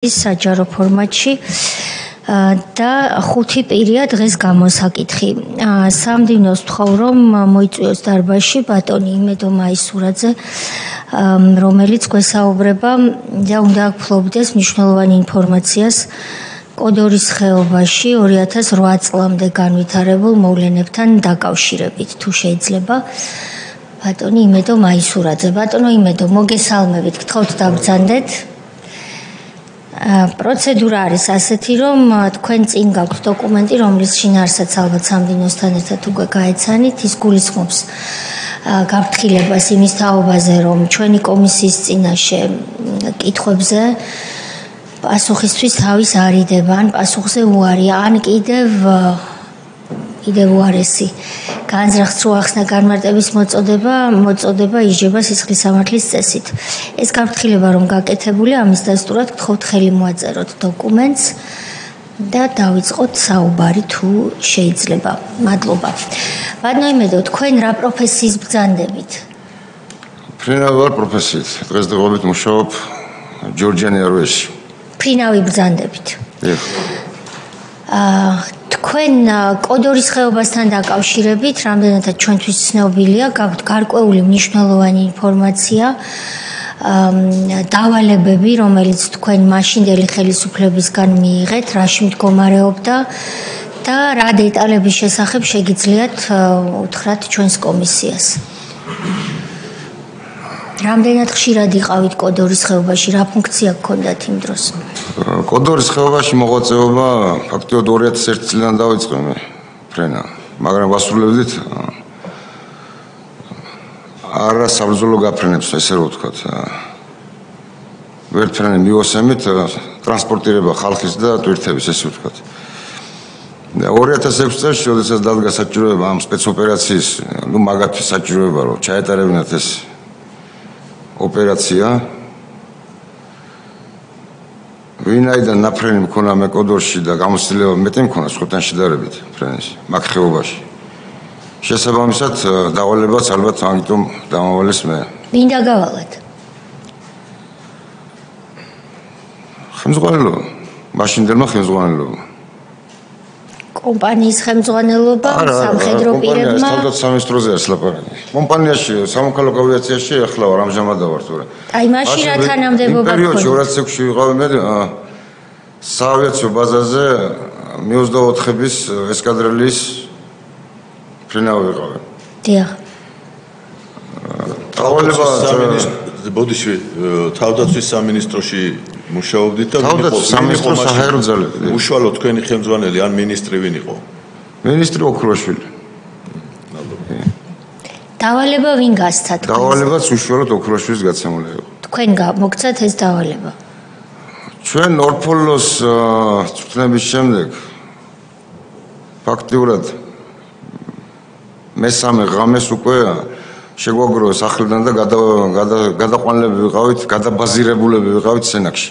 საჯარო ფორმატში და 5 პირია დღეს გამოსაკითხი. სამდივნოს ვთხოვ, რომ მოიწვიოს დარბაზში ბატონი იმედო მაისურაძე, რომელიც გვესაუბრება და უნდა გფლობდეს მნიშვნელოვანი ინფორმაციას კოდორის ხეობაში 2008 წლამდე განვითარებულ მოვლენებთან დაკავშირებით, თუ შეიძლება. ბატონი იმედო მაისურაძე. ბატონო იმედო, მოგესალმებით, გთხოვთ დაბრძანდეთ. პროცედურა არის ასეთი, რომ თქვენ წინ გაქვთ დოკუმენტი, რომლის შინაარსაც ალბათ სამდივნოსთან ერთად უკვე გაეცანით, ის გულისხმობს გაფრთხილებას იმის თაობაზე, რომ ჩვენი კომისიის წინაშე კითხვებზე პასუხისთვის თავის არიდება, ან პასუხზე უარია, ან კიდევ უარესი განზრახს რო ახსნა განმარტების მოწოდება ижება სისხლის სამართლის წესით. ეს გაფრთხილება რომ გაკეთებული, ამის დასტურად გთხოვთ ხელი მოაწეროთ დოკუმენტს და დავიწყოთ საუბარი თუ შეიძლება. მადლობა. ბატონო იმედო, თქვენ რა პროფესიის ბრძანდებით? ფრინავი ვარ პროფესიით. დღესდღეობით მუშაობ ჯორჯიანი არვეში. ფრინავი ბრძანდებით. თქვენ კოდორის ხეობასთან დაკავშირებით, რამდენადაც ჩვენთვის ცნობილია, გაქვთ გარკვეული მნიშვნელოვანი ინფორმაცია, დავალებები, რომელიც თქვენ მაშინდელი ხელისუფლებისგან მიიღეთ, რაში მდგომარეობდა და რა დეტალების შესახებ შეგიძლიათ უთხრათ ჩვენს კომისიას. რამდენად ხშირად იყავით კოდორის ხეობაში, რა ფუნქცია გქონდათ იმ დროს? კოდორის ხეობაში მოღვაწეობა ფაქტიურად 2001 წლიდან დავიწყე მე ფრენა, მაგრამ ვასრულებდით არა საბრძოლო გაფრენებს, ესე რომ ვთქვათ. ვერ ფრენა მივოსემით ტრანსპორტირება ხალხის და ტვირთების, ესე ვთქვათ. 2006 წელს, როდესაც დადგა საჭიროება ამ სპეცოპერაციის, მაგათთვის საჭიროება, რომ ჩაეტარებინათ ეს ოპერაცია. ვინაიდან ნაფრენი მქონა მე კოდორში და გამოცდილება მეტი მქონა სხვათან შედარებით ფრენის მაგ ხეობაში. შესაბამისად დავალებაც ალბათ ამიტომ დამავალეს მე. ვინ დაგავალეთ? ხელმძღვანელობა. მაშინდელმა ხელმძღვანელობა. კომპანიის ხელმძღვანელობა, სამხედრო პირებმა. არა, სამინისტროზე არის ლაპარაკი. კომპანიაში, სამოქალაქო ავიაციაში ახლა ვარ, ამჟამად ვარ თორე. აი, მაშინ რა თანამდებობა გქონდა? პერიოდში 2006-ში ვიყავი მე საავიაციო ბაზაზე Mi-24-ების ესკადრილიის ფრინავი ვიყავი. დიახ. დავალება ბოდიში თავდაცვის სამინისტროში მუშაობდით და თავდაცვის სამინისტრო საჰაერო ძალები. უშუალოდ თქვენი ხელმძღვანელი ან მინისტრი ვინ იყო? მინისტრი ოქროშვილი. დავალება ვინ გასცა? დავალებაც უშუალოდ ოქროშვილის გაცემული იყო. თქვენ მოგცათ ეს დავალება? ჩვენ ორფოლოს წვრთნების შემდეგ ფაქტიურად მესამე ღამეს უკვე შეგვაგროვა სახლიდან და გადაყვანილები ვიყავით, გადაბაზირებულები ვიყავით სენაკში.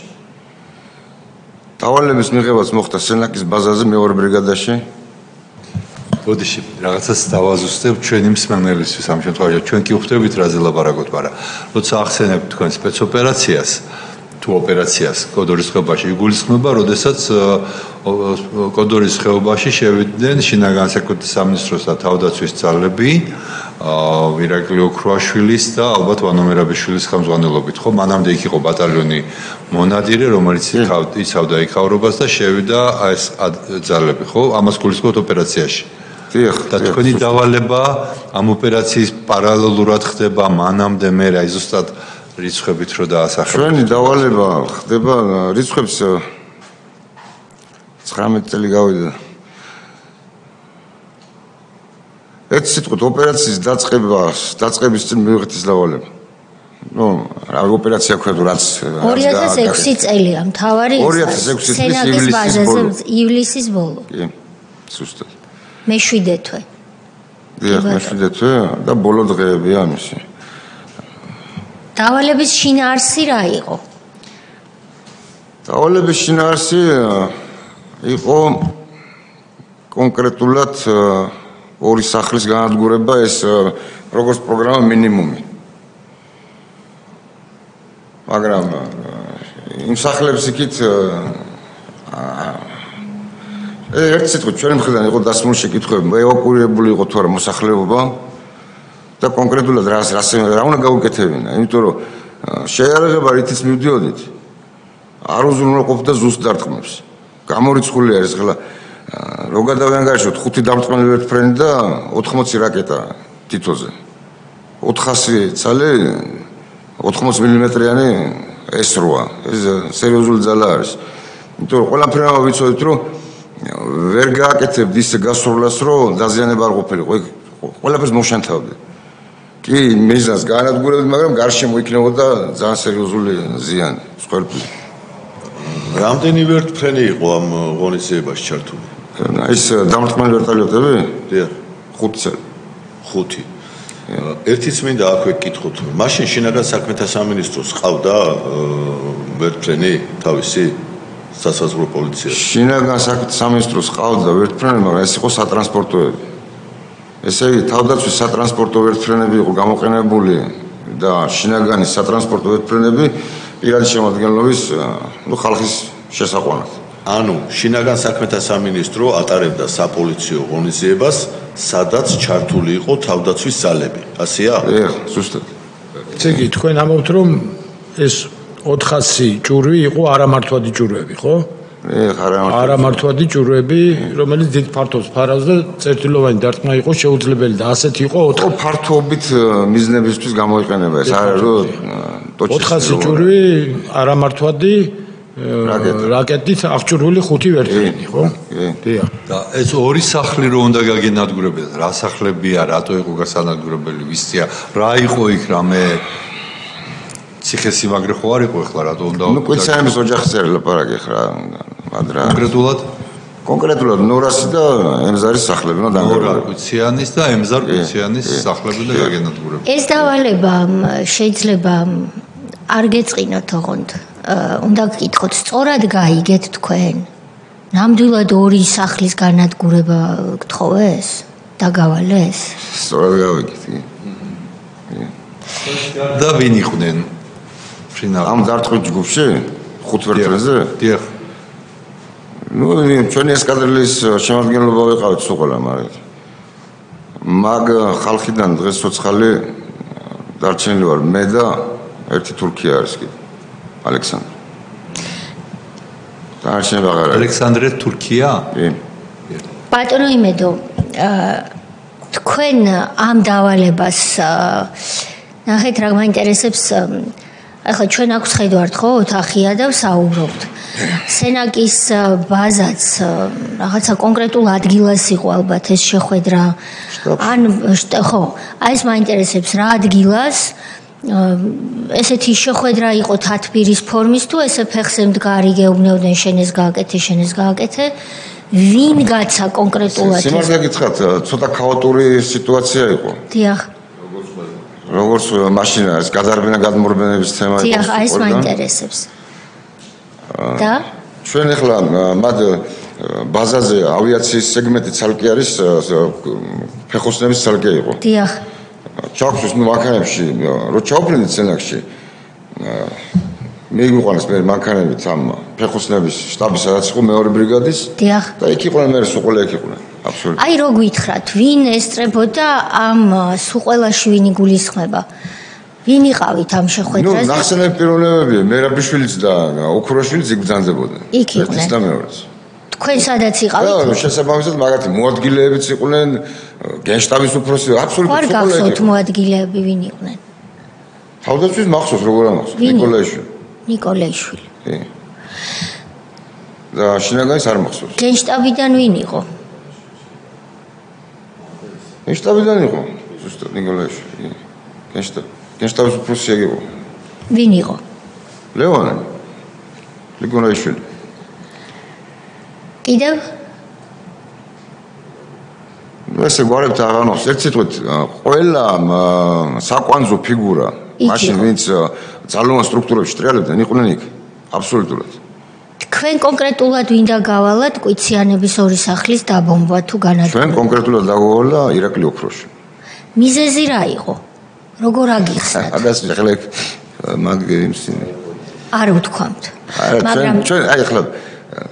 დავალების მიღებაც მოხდა სენაკის ბაზაზე მეორე ბრიგადაში. ბოდიში, რაღაცას დავაზუსტებ ჩვენი მსმენელისთვის ამ შემთხვევაში. ჩვენ კი ვხვდებით რაზე ლაპარაკობთ, მაგრამ როცა ახსენებთ თქვენ სპეცოპერაციას, თუ ოპერაციას კოდორის ხეობაში იგულისხმება, როდესაც კოდორის ხეობაში შევიდნენ შინაგან საქმეთა სამინისტროს და თავდაცვის ძალები, ირაკლი ოქროაშვილის და ალბათ ვანო მერაბიშვილის ხელმძღვანელობით, ხო? მანამდე იქ იყო ბატალიონი მონადირე, რომელიც იცავდა იქაურობას და შევიდა ეს ძალები, ხო? ამას გულისხმობთ ოპერაციაში. და თქვენი დავალება ამ ოპერაციის პარალელურად ხდება მანამდე მე რა ზუსტად რიცხვებით რო დაასახელოთ. ჩვენი დავალება ხდება რიცხვებს 19 წელი გავიდა. ერთ სიტყვით ოპერაციის დაწყების წინ მივიღეთ ეს დავალება. რა ოპერაცია ქვია რაც 2006 წელია მთავარი 2006 წლის ივლისის ბოლო. კი, ზუსტად. მე-7 თვე. დიახ, მე-7 თვე და ბოლო დღეებია ამისი. დავალების შინაარსი რა იყო? დავალების შინაარსი იყო კონკრეტულად ორი სახლის განადგურება, ეს როგორც პროგრამა მინიმუმი. მაგრამ იმ სახლებს იქით ერთ სიტყვით ჩვენი მხრიდან იყო დასმული შეკითხვები, ევაკუირებული იყო თუ არა მოსახლეობა და კონკრეტულად რა უნდა გაუკეთებინა, იმიტომ რომ შეიარაღება რითიც მივდიოდით, არ უზრუნველყოფდა ზუსტ დარტყმებს. გამორიცხული არის ხლა რო გადავიანგარიშოთ 5 დამრტყმელი ვერტმფრენი და 80 რაკეტა თითოზე. 400 ცალი 80 მმ-იანი S8 ეს სერიოზული ძალა არის. იმიტომ რომ ყველაფერმა ვიცოდით რომ ვერ გააკეთებთ ის გასროლას რომ დაზიანება არ ყოფილიყო. ყველაფერს მოშანთავდი. კი მიზანს განადგურებდი, მაგრამ გარშემო იქნებოდა ძალიან სერიოზული ზიანი, მსხვერპლი. რამდენი ვერტმფრენი იყო ამ ღონისძიებაში ჩართული? ის დამრტყმელი ვერტალიოტები? დიახ, 5 წელი. 5. ერთიც მინდა აქვე გკითხოთ, მაშინ შინაგან საქმეთა სამინისტროს ყავდა ვერტმფრენი თავისი სასაზღვრო პოლიციაში? შინაგან საქმეთა სამინისტროს ყავდა ვერტმფრენი, მაგრამ ეს იყო სატრანსპორტოები. ესე იგი, თავდაცვის სატრანსპორტო ვერტმფრენები იყო გამოყენებული და შინაგანის სატრანსპორტო ვერტმფრენები პირადი შემადგენლობის ხალხის შესაყვანად. ანუ შინაგან საქმეთა სამინისტრო ატარებდა საპოლიციო ღონისძიებას, სადაც ჩართული იყო თავდაცვის ძალები. ასეა? ზუსტად. ესე იგი, თქვენ ამბობთ, რომ ეს 400 ჭურვი იყო არამართვადი ჭურვები, ხო? არამართვადი ჭურვები, რომელიც დიდ ფართობს ფარავს და წერტილოვანი დარტყმა იყო შეუძლებელი და ასეთი იყო ფართობით მიზნებისთვის გამოიყენება ეს არა რომ 400 ჭურვი არამართვადი რაკეტით აღჭურვილი 5 ვერტმფრენი, ხო? დიახ. და ეს ორი სახლი რო უნდა გაგენადგურებინათ, რა სახლებია, რატო იყო გასანადგურებელი, ვისია, რა იყო იქ რამე ციხესიმაგრე ხო არ იყო ახლა რატო უნდა კვიციანების ოჯახის წერი ლაპარაკი ხა ადრა კონკრეტულად ნორასი და ემზარის სახლები უნდა დანგრეულიყო კვიციანის და ემზარ კვიციანის სახლები და გაგენადგურებინათ. ეს დავალება შეიძლება არ გეწყინოთ ოღონდ უნდა გკითხოთ, სწორად გაიგეთ თქვენ? ნამდვილად ორი სახლის განადგურება გთხოვეს? დაგავალეს? სწორად გავიგეთ. და ვინ იყვნენ? ამ დარტყმით ჯგუფში 5 ვერტმფრენზე? დიახ. ჩვენი ესკადრილის შემადგენლობა ვიყავით სულ მაგ ხალხიდან დღეს ცოცხალი დარჩენილი ვარ მე და ერთი თურქია არის კიდე ალექსანდრე. დარჩენილი აღარ არის. ალექსანდრე თურქია? კი. ბატონო იმედო, თქვენ ამ დავალებას ნახეთ რა მაინტერესებს ახლა ჩვენ აქვს ხედავთ ხო ოთახია და ვსაუბრობთ. სენაკის ბაზაც რაღაცა კონკრეტულ ადგილას იყო ალბათ ეს შეხვედრა. ან ხო, აი ეს მაინტერესებს რა ადგილას ესეთი შეხვედრა იყო თათბირის ფორმის თუ ესე ფეხზე მდგარი გეუბნებოდნენ შენ ეს გააკეთე. ვინ გაცა კონკრეტულად? სიმართლე გითხრათ, ცოტა ქაოტური სიტუაცია იყო. დიახ. როგორც მაშინა ეს გადარბენა გადმორბენების თემა იყო. დიახ, ეს მაინტერესებს. და ჩვენ ახლა მად ბაზაზე ავიაციის სეგმენტი ცალკე არის ფეხოსნების ცალკე იყო. დიახ. ჩავხსნის მანქანებში, რო ჩავფრინდით სენაკში. მე მიყვანეს მე მანქანებით ამ ფეხოსნების შტაბის სადაც იყო მეორე ბრიგადის. დიახ. და იქ იყვნენ მე სუყოლა იქ იყვნენ. აბსოლუტურად. აი რო გითხრათ, ვინ ესწრებოდა ამ სუყელაში ვინ იგულისხმება? ვინ იყავით ამ შეხვედრაზე? ნახსენები პიროვნებებია, მერაბიშვილიც და ოქროშვილიც იქ ბრძანდებოდნენ. იქ იყვნენ. ერთის და მეორეც. თქვენ სადაც იყავით? შესაბამისად მაგათი მოადგილეებიც იყვნენ, გენშტაბის უფროსი, აბსოლუტურად არ გახსოვთ მოადგილეები ვინ იყვნენ? თავდაცვის მახსოვს როგორ ამახსოვს? ნიკოლაიშვილი. ნიკოლაიშვილი. კი. და შინაგანის არ მახსოვს. გენშტაბიდან ვინ იყო? გენშტაბიდან იყო, ზუსტად ნიკოლაიშვილი. გენშტაბის უფროსი იყო. ვინ იყო? ლევონი. ნიკოლაიშვილი. კიდევ? ესე გვარებთ აღანოს, ერთ სიტყვით, ყველა საკვანძო ფიგურა, მაშინ ვინც ძალოვან სტრუქტურებში ტრიალებდნენ, იყვნენ იქ, აბსოლუტურად. თქვენ კონკრეტულად ვინ დაგავალათ კვიციანების ორი სახლის დაბომბვა თუ განადგურება? ჩვენ კონკრეტულად დაგავალა ირაკლი ოქროში. მიზეზი რა იყო? როგორ აგიხსნათ? ადას ახლა მაგ იმსინი. არ უთქვამთ. მაგრამ ჩვენ აი ახლა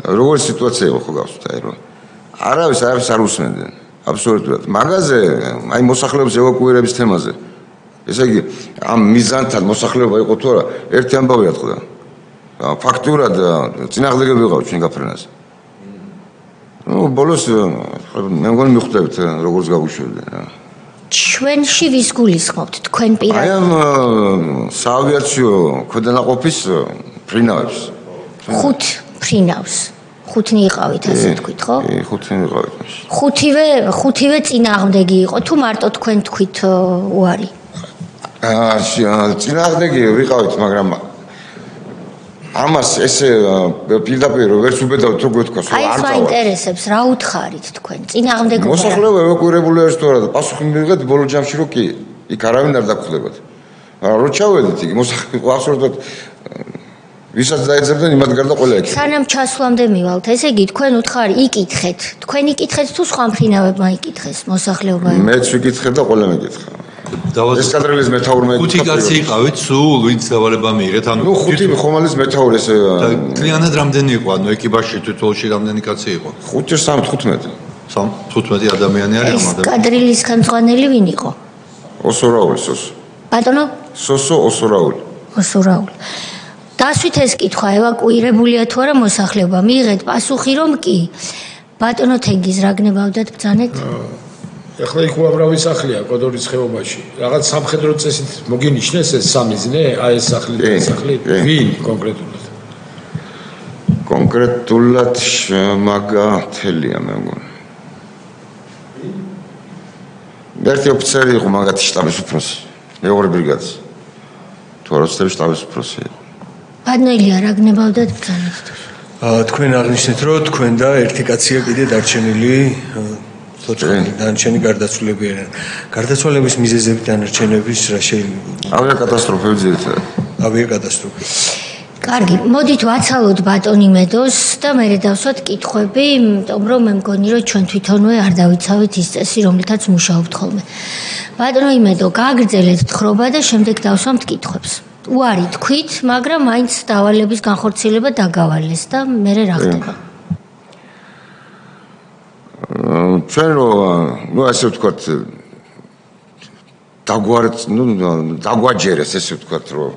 როგორი სიტუაცია იყო ხო გავსვით აი რომ არავის არ უსმენდნენ აბსოლუტურად მაგაზე აი მოსახლეობის ევაკუირების თემაზე ესე იგი ამ მიზანთან მოსახლეობა იყო თუ არა ერთი ამბავი ატყდა ფაქტურად წინააღმდეგები ვიყავ ჩვენ გაფრენაზე ნუ ბოლოს მე მგონი მიხვდებით როგორც გაგვიშვებდნენ რა ჩვენში ვის გულისხმობთ თქვენ პირადად აი ამ საავიაციო ქვედანაყოფის ფრინავებს 5 ფრინავს 5-ნი იყავით ასე თქვით ხო? კი 5-ნი იყავით მაშინ 5-ვე წინააღმდეგი იყო თუ მარტო თქვენ თქვით უარი? წინააღმდეგი ვიყავით მაგრამ ამას ესე პირდაპირ ვერც უბედავთ როგორ თქვა აი ეს მაინტერესებს რა უთხარით თქვენ წინააღმდეგობა მოსახლეობა ევაკუირებული არის თუ არა და პასუხი მივიღეთ ბოლო ჯამში რომ კი იქ არავინ არ დაგხვდებათ მაგრამ რო ჩავედით იქ მოსახლეობა აბსოლუტურად ვისაც დაეძებდნენ იმათ გარდა ყველა იქ სანამ ჩასვლამდე მივალთ ესე იგი თქვენ უთხარი იკითხეთ თქვენ იკითხეთ თუ სხვა მფრინავებმა იკითხეს მოსახლეობა მეც ვიკითხე და ყველა მეკითხა ეს კადრელის მეთაურმა ეკითხა 5 კაცი იყავით სულ ვინც დავალება მიიღეთ ანუ ნუ 5 ხომალის მეთაური ესე კლიანად რამდენი იყო ანუ ეკიპაჟში თითოეულში რამდენი კაცი იყო 5-15 15 ადამიანი არის ამ ადამიანს კადრელის ხელმძღვანელი ვინ იყო ოსორაული სოსო ბატონო სოსო ოსორაული დასვით ეს კითხვა ევაკუირებულია თუ არა მოსახლეობა მიიღეთ პასუხი რომ კი ბატონო თენგიზ რა გნებავდათ ბრძანეთ ეხლა იქ უამრავი სახლია კოდორის ხეობაში რაღაც სამხედრო წესით მოგინიშნეს ეს სამი ზნე აი ეს სახლი და სახლი ვინ კონკრეტულად მაგათელია მე მგონი ერთი ოფიცერი იყო მაგათი შტაბის უფროსი მეორე ბრიგადის თუ არ ვიცი შტაბის უფროსი ბადნელია რა გნებავდათ ბრძანეთ თქვენ აღნიშნეთ რომ თქვენ და ერთი კაცია კიდე დარჩენილი დანარჩენი გარდაცვლილები არიან. გარდაცვალების მიზეზები დანარჩენების რა შეიძლება? ავიაკატასტროფები ძირითადად. ავიაკატასტროფები. კარგი, მოდით ვაცალოთ ბატონ იმედოს და მე დავსვათ კითხვები, იმიტომ რომ მე მგონი რომ ჩვენ თვითონვე არ დავიცავით ის წესი, რომლითაც მუშაობთ ხოლმე. ბატონო იმედო, გააგრძელეთ თხრობა და შემდეგ დავსვამთ კითხვებს. უარი თქვით, მაგრამ მაინც დავალების განხორციელება დაგავალეს და მე რა ხდება? ჩვენ ნუ ასე ვთქვათ დაგვაჯერეს ესე ვთქვათ რომ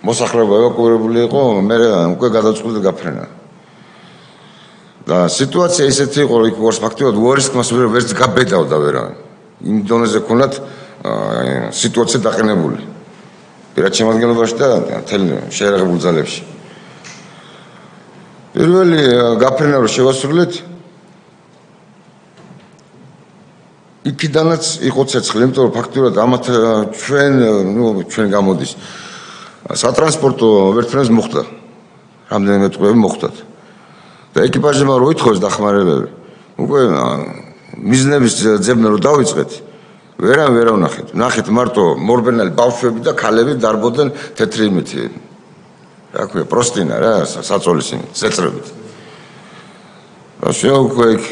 მოსახლეობა ევაკუირებული იყო მე უკვე გადაწყვიტე გაფრენა და სიტუაცია ისეთი იყო იქ ვარს ფაქტიურად უარის თქმას ვერც გაბედავდა ვერავინ იმ დონეზე ქონათ სიტუაცია დაყენებული პირად შემადგენლობაში და თელ შეერაღებულ ძალებში პირველი გაფრენა რომ შევასრულეთ იქიდანაც იყო ცეცხლი, იმიტომ რომ ფაქტურად ამათ ჩვენ გამოდის. სატრანსპორტო ვერტფრენს მოხდა. რამდენიმე ტყვეები მოხდათ. და ეკიპაჟებმა რო ითხოვეს დახმარებები, უკვე მიზნების ძებნა რო დავიწყეთ, ვერ ვნახეთ. ვნახეთ მარტო მორბენალი ბავშვები და ქალები დარბოდნენ თეთრი იმით. რა ქვია, პროსტინა რა, საწოლის იმით, ზეწრებით. და უკვე იქ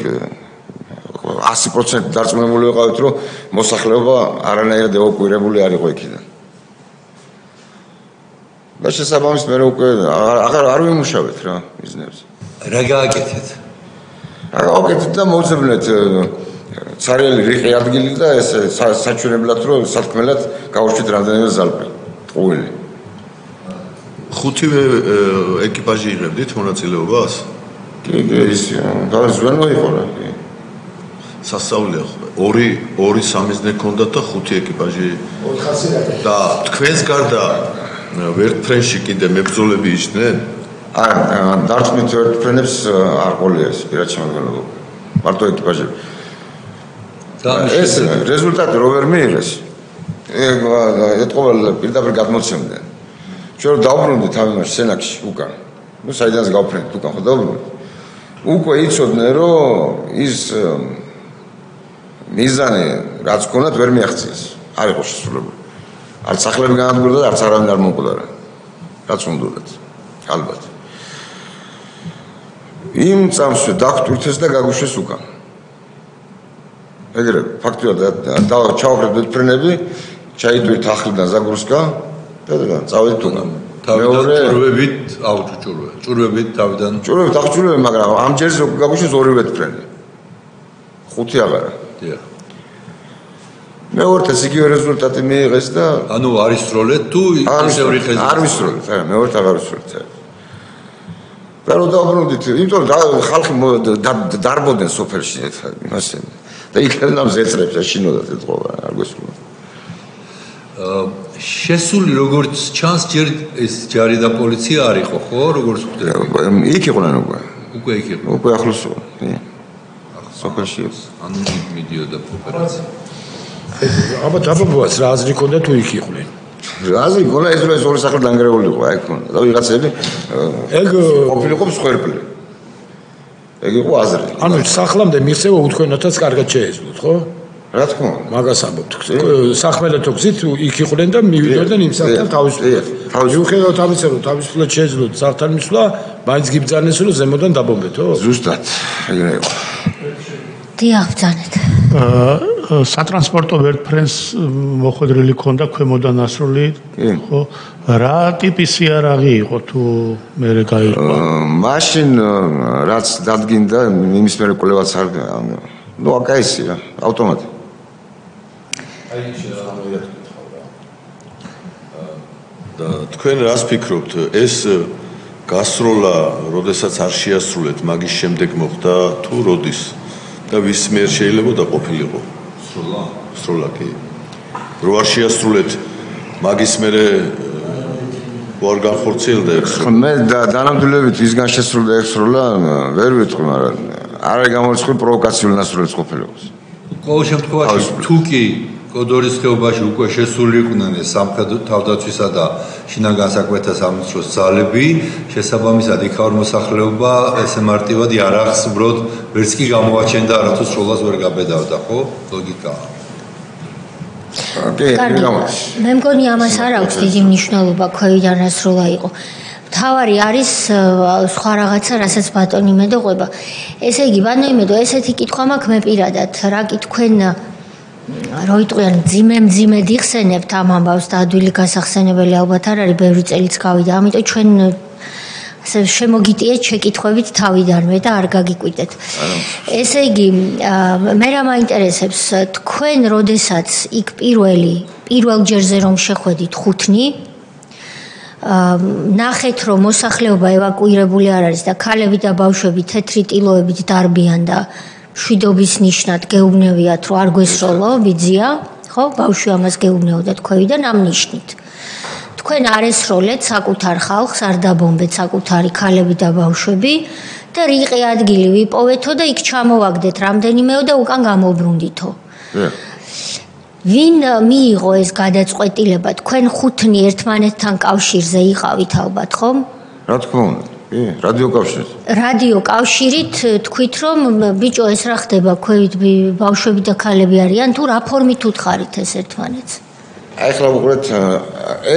100% დარწმუნებული ვიყავით, რომ მოსახლეობა არანაირად ევაკუირებული არ იყო იქიდან. და შესაბამისად მე უკვე არ ვიმუშავეთ რა მიზნებს. რა გააკეთეთ? გააკეთეთ და მოძებნეთ ცარიელი რიყი ადგილი და ეს საჩვენებლად რომ სათქმელად გავუშვით რამდენიმე ზალპი. ტყუილი. 5-ვე ეკიპაჟი იღებდით მონაწილეობას? კი, ის და ზვენო იყო რა. სასწაულია ორი სამიზნე ქონდათ და 5 ეკიპაჟი და თქვენს გარდა ვერტფრენში კიდე მებრძოლები იჯდნენ? არა, დარწმუნდით ვერტფრენებს არ ყოლია ეს პირად შემოგენობო. მარტო ეკიპაჟები. ეს რეზულტატი რო ვერ მიიღეს. ეთყობა პირდაპირ გადმოცემდნენ. ჩვენ რომ დავბრუნდით ამაში სენაკში უკან. ნუ საიდანაც გავფრენდით უკან ხო დავბრუნდით. უკვე იცოდნენ რომ ის მიზანი რაც ქონათ ვერ მიაღწიეს. არ იყო შესრულებული. არც სახლები განადგურდა და არც არავინ არ მომკვდა რა. რაც უნდათ. ალბათ. იმ წამსვე დაგტვირთეს და გაგუშვეს უკან. ეგრე ფაქტობრივად ჩავაფრეთ ვერტფრენები, ჩაიტვირთ ახლიდან ზაგურსკა და წავედით უკან. თავიდან ჭურვებით თავიდან აღჭურვები, მაგრამ ამ ჯერზე გაგვიშვის ორივე ფრენი. 5 აღარა. დიახ. მეორე იგივე რეზულტატი მიიღეს და ანუ არის სროლეთ თუ ისევ რიხეზე? არ ვისროლეთ, მეორე აღარ ვისროლეთ. და რო დავბრუნდით, იმიტომ რომ ხალხი დარბოდნენ სოფელში იმასე. და იქნებდა ზეწრებს ეშინოდათ ეთყობა, არ გვესურვა. შესული როგორც ჩანს ჯერ ეს ჯარი და პოლიცია არ იყო, ხო? როგორც ხვდები? იქ იყვნენ უკვე. უკვე იქ იყო. უკვე ახლოს იყო. სოფელში. ანუ მიდიოდა ოპერაცია. აბა დაბობაც რა აზრი ქონდა თუ იქ იყვნენ? აზრი ქონდა ეს რომ ორი სახელი დანგრეული იყო, აი ქონდა. და ვიღაცები ეგ ყოფილიყო მსხვერპლი. ეგ იყო აზრი. ანუ სახლამდე მიხსევა უთქვენათაც კარგად შეეძლოთ, ხო? რა თქმა უნდა. მაგას ამბობთ. სახმელეთო გზით იქ იყვნენ და მივიდოდნენ იმ სახლთან თავისუფლად. მიუხედავად ამისა, რომ თავისუფლად შეეძლოთ სახლთან მისვლა, მაინც გიბძანეს რომ ზემოდან დაბომბეთო? ზუსტად. ეგრე იყო. დიახ, ბძანეთ. სატრანსპორტო ვერტფრენს მოხვედრილი ქონდა ქვემოდან ასრული, ხო? რა ტიპის იარაღი იყო თუ მე გაიყვა? მაშინ რაც დადგინდა, იმის მერე კვლევაც არ ნუ აკაისი რა, ავტომატი. და თქვენ რას ფიქრობთ, ეს გასროლა, როდესაც არ შეასრულეთ, მაგის შემდეგ მოხდა თუ როდის? და ვის მიერ შეიძლება და ყოფილიყო? სროლა კი. რო არ შეასრულეთ, მაგის მერე ვარ განხორციელდა ეს. მე დანამდვილებით ვისგან შესრულდა ეს სროლა, ვერ ვიტყვი, მაგრამ არ გამორიცხული პროვოკაციული ნასრულიც ყოფილიყოს. ყოველ შემთხვევაში თუ კი კოდორის ხეობაში უკვე შესული იყვნენ სამხედრო თავდაცვისა და შინაგან საქმეთა სამინისტროს ძალები, შესაბამისად იქაურ მოსახლეობა ესე მარტივად იარაღს უბრალოდ ვერც კი გამოაჩენდა, არათუ სროლას ვერ გაბედავდა, ხო? ლოგიკაა. მე მგონი ამას არ აქვს დიდი მნიშვნელობა ქვევიდან რა სროლა იყო. თავარი არის სხვა რაღაცა, რასაც ბატონი მედოყვება. ესე იგი, ბატონი მედო, ესეთი კითხვა მაქვს მე პირადად, რა კითხვენ რო იტყვიან ძიმე დიხსენებთ ამ ამბავს და ადვილი გასახსენებელი ალბათ არ არის, ბევრი წელიც გავიდა, ამიტომ ჩვენ ასე შემოგიტიეთ შეკითხვებით თავიდანვე და არ გაგიკვირდეთ. ესე იგი, მე რა მაინტერესებს, თქვენ როდესაც იქ პირველ ჯერზე რომ შეხვედით ხუთნი, ნახეთ რომ მოსახლეობა ევაკუირებული არ არის და ქალები და ბავშვები თეთრი ტილოებით დარბიან და შვიდობის ნიშნად გეუბნევიათ რომ არ გვესროლო, ბიძია, ხო? ბავშვი ამას გეუბნეოდათ ქვევიდან ამ ნიშნით. თქვენ არ ესროლეთ საკუთარ ხალხს, არ დაბომბეთ საკუთარი ქალები და ბავშვები და რიყი ადგილი ვიპოვეთო და იქ ჩამოვაგდეთ რამდენიმეო და უკან გამოbrunditho. ვინ მიიღო ეს გადაწყვეტილება? თქვენ ხუთნი ერთმანეთთან კავშირზე იყავით ალბათ, ხო? რა თქმა უნდა. რადიო კავშირით. რადიო კავშირით თქვით რომ ბიჭო ეს რა ხდება, ქვევით ბავშვები და ქალები არიან თუ რა ფორმით უთხარით ეს ერთმანეთს? აი ახლა უყურეთ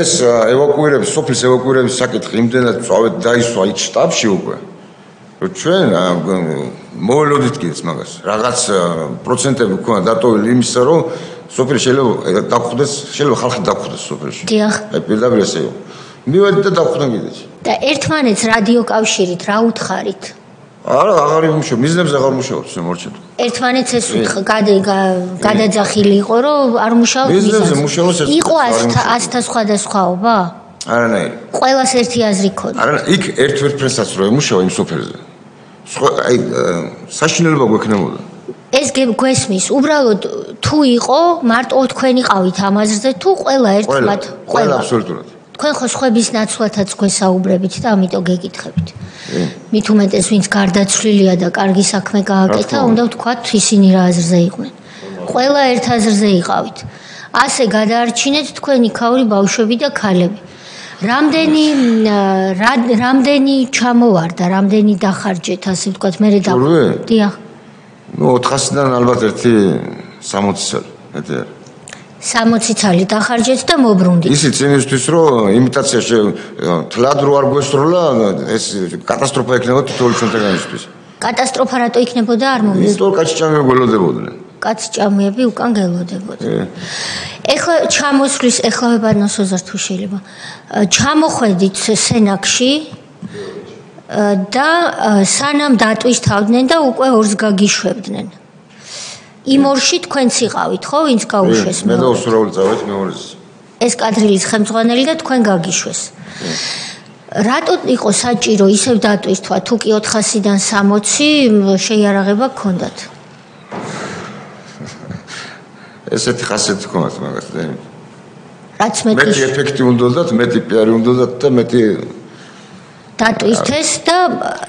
ეს ევაკუირების, სოფლის ევაკუირების საკითხი იმდენად წავედ დაისვა იქ შტაბში უკვე. რომ ჩვენ მოველოდით კიდეც მაგას. რაღაც პროცენტები ქონა დატოვილი იმისა, რომ სოფელი შეიძლება დაგხვდეს, შეიძლება ხალხი დაგხვდეს სოფელში. დიახ. აი პირდაპირ ესე იყო. მივედი და დავხვდნენ კიდეც. და ერთმანეთს რადიო კავშირით რა უთხარით? არა, აღარ იმუშავ, მიზნებზე აღარ მუშაობ, შემორჩეთ. ერთმანეთს ეს გადაძახილი იყო, რომ არ მუშაობ მიზნებზე მუშაობს ეს. იყო 100 სხვადასხვაობა? არანაირი. ყველას ერთი აზრი ქონდა. არა, იქ ერთ-ერთსაც რო ემუშავა იმ სოფელზე. აი საშინელება გვექნებოდა. ეს გვესმის, უბრალოდ თუ იყო, მარტო თქვენი ყავით ამ აზრზე თუ ყველა ერთმანეთ? ყველა აბსოლუტურად. თქვენ ხო სხვების ნაცვლადაც გვესაუბრებით და ამიტომ გეკითხებით. მით უმეტეს ვინც გარდაცვლილია და კარგი საქმე გააკეთა, უნდა ვთქვათ ისინი რა აზრზე იყვნენ. ყველა ერთ აზრზე იყავით. ასე გადაარჩინეთ თქვენი ქაური ბავშვები და ქალები. რამდენი ჩამოვარდა, რამდენი დახარჯეთ, ასე ვთქვათ, მე დიახ. ნუ 400-დან ალბათ ერთი 60 წელი, მეტი არ. 60 წელი დახარჯეთ და მოbrundit. ისიც იმისთვის, რომ იმიტაცია თლად რო არ გვესროლა, ეს კატასტროფა იქნება თითოეული ჩვენთაგანისთვის. კატასტროფა რატო იქნებოდა არ მომის? იმიტომ კაჭჭამები გველოდებოდნენ. კაცჭამიები უკან გელოდებოდა. ეხლა ჩამოსვლის ეხლავებადნოს ოზარ თუ შეიძლება. ჩამოხვედით სენაკში და სანამ დატვისთავდნენ და უკვე ორს გაგიშვებდნენ. იმ ორში თქვენც იყავით, ხო, ვინც გაუშვეს მე და უსურავი წავით მეორეს. ეს კადრილის ხელმძღვანელი და თქვენ გაგიშვეს. რატო იყო საჭირო ისევ დატვირთვა, თუ კი 400-დან 60 შეიარაღება გქონდათ? ესეთი ხასიათი გქონდათ მაგასთან. რაც მეტი ეფექტი უნდათ, მეტი პიარი უნდათ და მეტი დატვირთეს და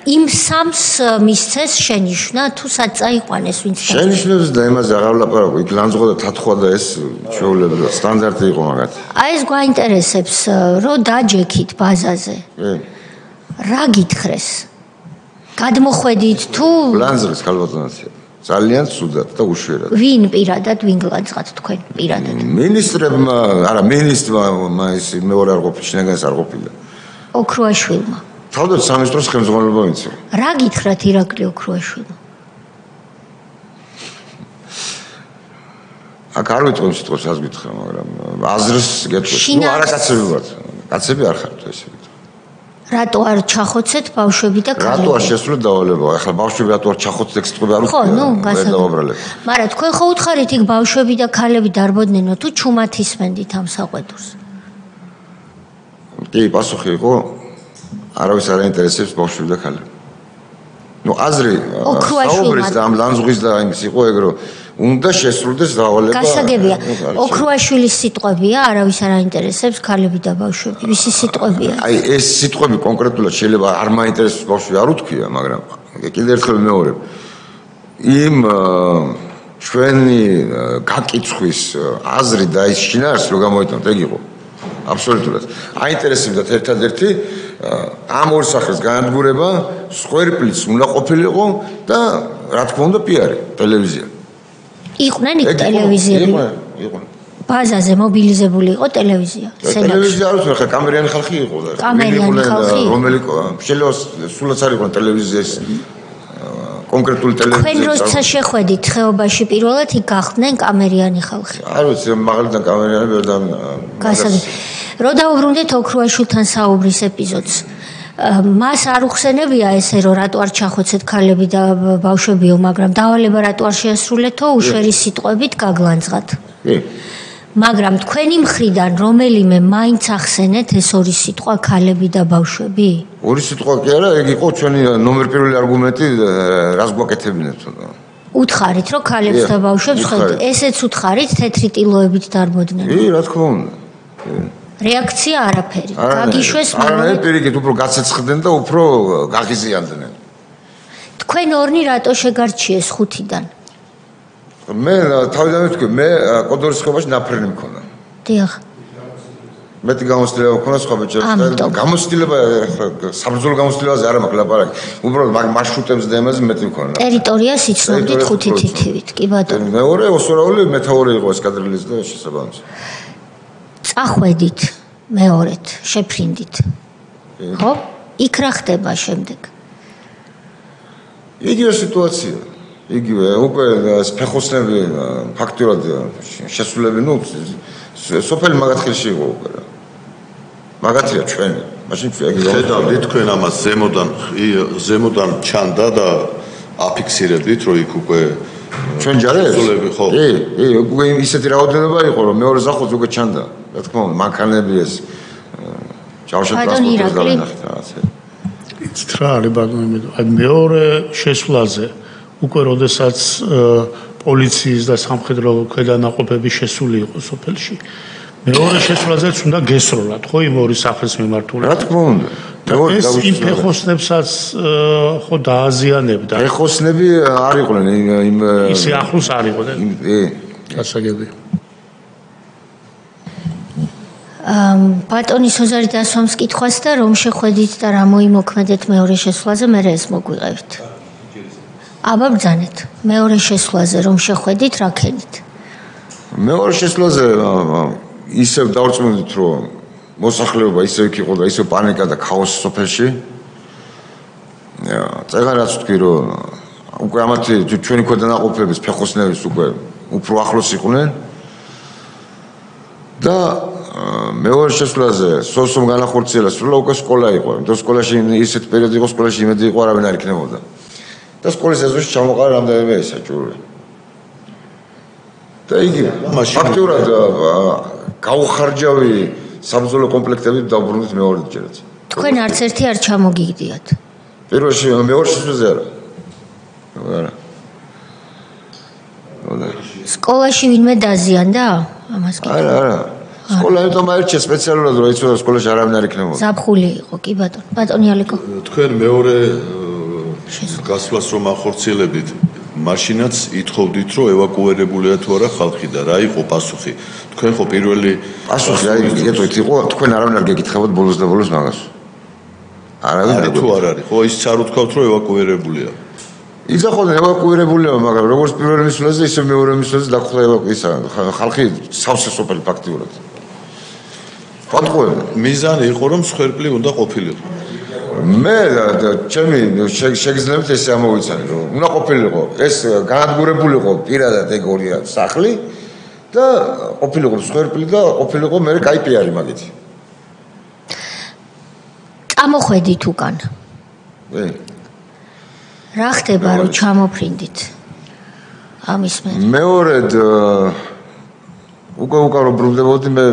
იმ სამს მისცეს შენიშვნა თუ საწაიყვანეს ვინც შენიშვნებს და იმაზე აღარ ვლაპარაკო, იქ ლანძღვა და თათხვა და ეს ჩვეულებრივი სტანდარტი იყო მაგათ. აი ეს გვაინტერესებს, რომ დაჯექით ბაზაზე. რა გითხრეს? გადმოხვედით თუ ლანძღვის ქალბატონაცია. ძალიან ცუდად და უშვერად. ვინ პირადად ვინ გლანძღათ თქვენ პირადად? მინისტრებმა, არა მინისტრმა ის მეორე არ ყოფილი, შინაგანს არ ყოფილა. ოქროაშვილმა. თავდაც სამინისტროს ხელმძღვანელობა ვინც იყო. რა გითხრათ ირაკლი ოქროაშვილმა? აქ არ ვიტყვი სიტყვას, ას გითხრა, მაგრამ აზრს გეტყვი. ნუ არა კაცები ვართ. კაცები არ ხართ ესე. რატო არ ჩახოცეთ ბავშვები და ქალები? რატო არ შესრულეთ დავალება? ახლა ბავშვები რატო არ ჩახოცეთ ეს სიტყვები არ ხო, ნუ გასაგებია. მაგრამ თქვენ ხო უთხარით იქ ბავშვები და ქალები დარბოდნენო თუ ჩუმად ისმენდით ამ საყვედურს? კი, პასუხი იყო არავის არ აინტერესებს ბავშვები და ქალები. ნუ აზრი საუბრის და ამ ლანძღვის და იმის იყო ეგ რომ უნდა შესრულდეს დავალება. გასაგებია. ოქროაშვილის სიტყვებია, არავის არ აინტერესებს ქალები და ბავშვები. ვისი სიტყვებია? აი ეს სიტყვები კონკრეტულად შეიძლება არ მაინტერესებს ბავშვები არ უთქვია, მაგრამ კიდევ ერთხელ მეორე. იმ ჩვენი გაკიცხვის აზრი და ის შინაარსი რო გამოიტანოთ, ეგ იყო. აბსოლუტურად. აინტერესებდათ ერთადერთი ამ ორ სახეს განადგურება, სყვერპლიც უნდა ყოფილიყო და რა თქმა უნდა პიარი, ტელევიზია. იყვნენ იქ ტელევიზიები. იყვნენ. ბაზაზე მობილიზებული იყო ტელევიზია. ტელევიზია არ ვიცი, ხა კამერიანი ხალხი იყო და კამერიანი ხალხი. რომელი შეიძლება სულაც არ იყო ტელევიზიის კონკრეტული ტელევიზია. თქვენ როცა შეხვედით ხეობაში პირველად იქ გახდნენ კამერიანი ხალხი. არ ვიცი, მაგალითად კამერიანი ვერ და გასაგებია. რო დაუბრუნდეთ ოქროაშვილთან საუბრის ეპიზოდს. მას არ უხსენებია ესე რომ რატო არ ჩახოცეთ ქალები და ბავშვებიო, მაგრამ დავალება რატო არ შეასრულეთო უშვერი სიტყვებით გაგლანძღათ. კი. მაგრამ თქვენი მხრიდან რომელიმე მაინც ახსენეთ ეს ორი სიტყვა ქალები და ბავშვები? ორი სიტყვა კი არა, ეგ იყო ჩვენი ნომერ პირველი არგუმენტი, რას გვაკეთებინებთ. უთხარით რომ ქალებს და ბავშვებს ხედავთ, ესეც უთხარით თეთრი ტილოებით დარბოდნენ. კი, რა თქმა უნდა. რეაქცია არაფერი. გაგიშვეს მეორე. არა, პირიქით უფრო გაცეცხლდნენ და უფრო გაღიზიანდნენ. თქვენ ორნი რატო შეგარჩიეს ხუთიდან? მე თავიდან ვთქვი, მე კოდორის ხობაში ნაფრენი მქონდა. დიახ. მეტი გამოცდილება მქონდა სხვა ბიჭებს და გამოცდილება საბრძოლო გამოცდილებაზე არ მაქვს ლაპარაკი. უბრალოდ მარშრუტებზე და იმაზე მეტი მქონდა. ტერიტორიას იცნობდით ხუთი თითივით, კი ბატონო. მეორე ოსურაული მეთაური იყო ესკადრილის და შესაბამისად. წახვედით მეორეთ, შეფრინდით. ხო? იქ რა ხდება შემდეგ? იგივე სიტუაცია. იგივე უკვე ფეხოსნები ფაქტურად შესრულები, ნუ სოფელი მაგათხილში იყო უკვე რა. მაგათია ჩვენი. მაშინ ხედავდით თქვენ ამას ზემოდან ჩანდა და აფიქსირებდით რომ იქ უკვე ჩვენ ჯარებს? ხო. კი, უკვე ისეთი რაოდენობა იყო რომ მეორე ზახოც უკვე ჩანდა. რა თქმა უნდა, მანქანები ეს ჯავშა ტრანსპორტი დავინახეთ რაღაცა. იცით რა არის ბატონო, აი მეორე შესვლაზე უკვე როდესაც პოლიციის და სამხედრო ქვედანაყოფები შესული იყო სოფელში. მეორე შესვლაზეც უნდა გესროლათ, ხო, იმ ორი სახლის მიმართულებით. რა თქმა უნდა. ეს იმ ფეხოსნებსაც ხო დააზიანებდა. ფეხოსნები არ იყვნენ იმ ისე ახლოს არ იყვნენ. გასაგებია. ბატონი სოზარი დასვამს კითხვას და რომ შეხვედით და რა მოიმოქმედეთ მეორე შესვლაზე, მე ეს მოგვიყევით. აბა ბრძანეთ. მეორე შესვლაზე რომ შეხვედით, რა ქენით? მეორე შესვლაზე ისევ დავრწმუნდით, რომ მოსახლეობა ისევ იქ იყო და ისევ პანიკა და ქაოსი სოფელში. წეგან რაც ვთქვი, რომ უკვე ამათი ჩვენი ქვედანაყოფების ფეხოსნების უკვე უფრო ახლოს იყვნენ და მეორე შესვლაზე სოსომ განახორციელა სრულად უკვე სკოლა იყო. და სკოლაში ისეთ პერიოდი იყო, სკოლაში იმედი იყო, არავინ არ იქნებოდა. და სკოლის ეზოში ჩამოყარა რამდენიმე ესაჭური. და იგი ფაქტურად გაუხარჯავი საბრძოლო კომპლექტებით დაუბრუნდით მეორედჯერაც. თქვენ არც ერთი არ ჩამოგიგდიათ. პირველში მეორე შესვლაზე არა. არა. სკოლაში ვინმე დაზიანდა? ამას კი. არა. სკოლა იმიტომ აირჩია სპეციალურად რომ იცოდა სკოლაში არავინ არ იქნებოდა. ზაფხული იყო, კი ბატონო. ბატონი ალეკო. თქვენ მეორე გასვლას რომ ახორციელებდით, მაშინაც ითხოვდით რომ ევაკუირებულია თუ არა ხალხი და რა იყო პასუხი? თქვენ ხო პირველი პასუხი აი ეტყვით იყო, თქვენ არავინ არ გეკითხებოდ ბოლოს და ბოლოს მაგას. არავინ არ თუ არ არის, ხო ის არ უთქვათ რომ ევაკუირებულია. იზახოდნენ ევაკუირებულია, მაგრამ როგორც პირველი მისვლაზე, ისე მეორე მისვლაზე დაგხვდა ევაკუისა ხალხი სავსე სოფელი ფაქტიურად. პატყუებდნენ. მიზანი იყო რომ სხერპლი უნდა ყოფილიყო. მე ჩემი შეგიძლიათ ესე ამოვიცანი რომ უნდა ყოფილიყო ეს განადგურებულიყო პირადად ეგ ორია სახლი და ყოფილიყო სხერპლი და ყოფილიყო მე კაი პიარი მაგეთი. წამოხვედით უკან. რა ხდება რომ ჩამოფრინდით? ამის მე. მეორედ უკვე რომ ბრუნდებოდი მე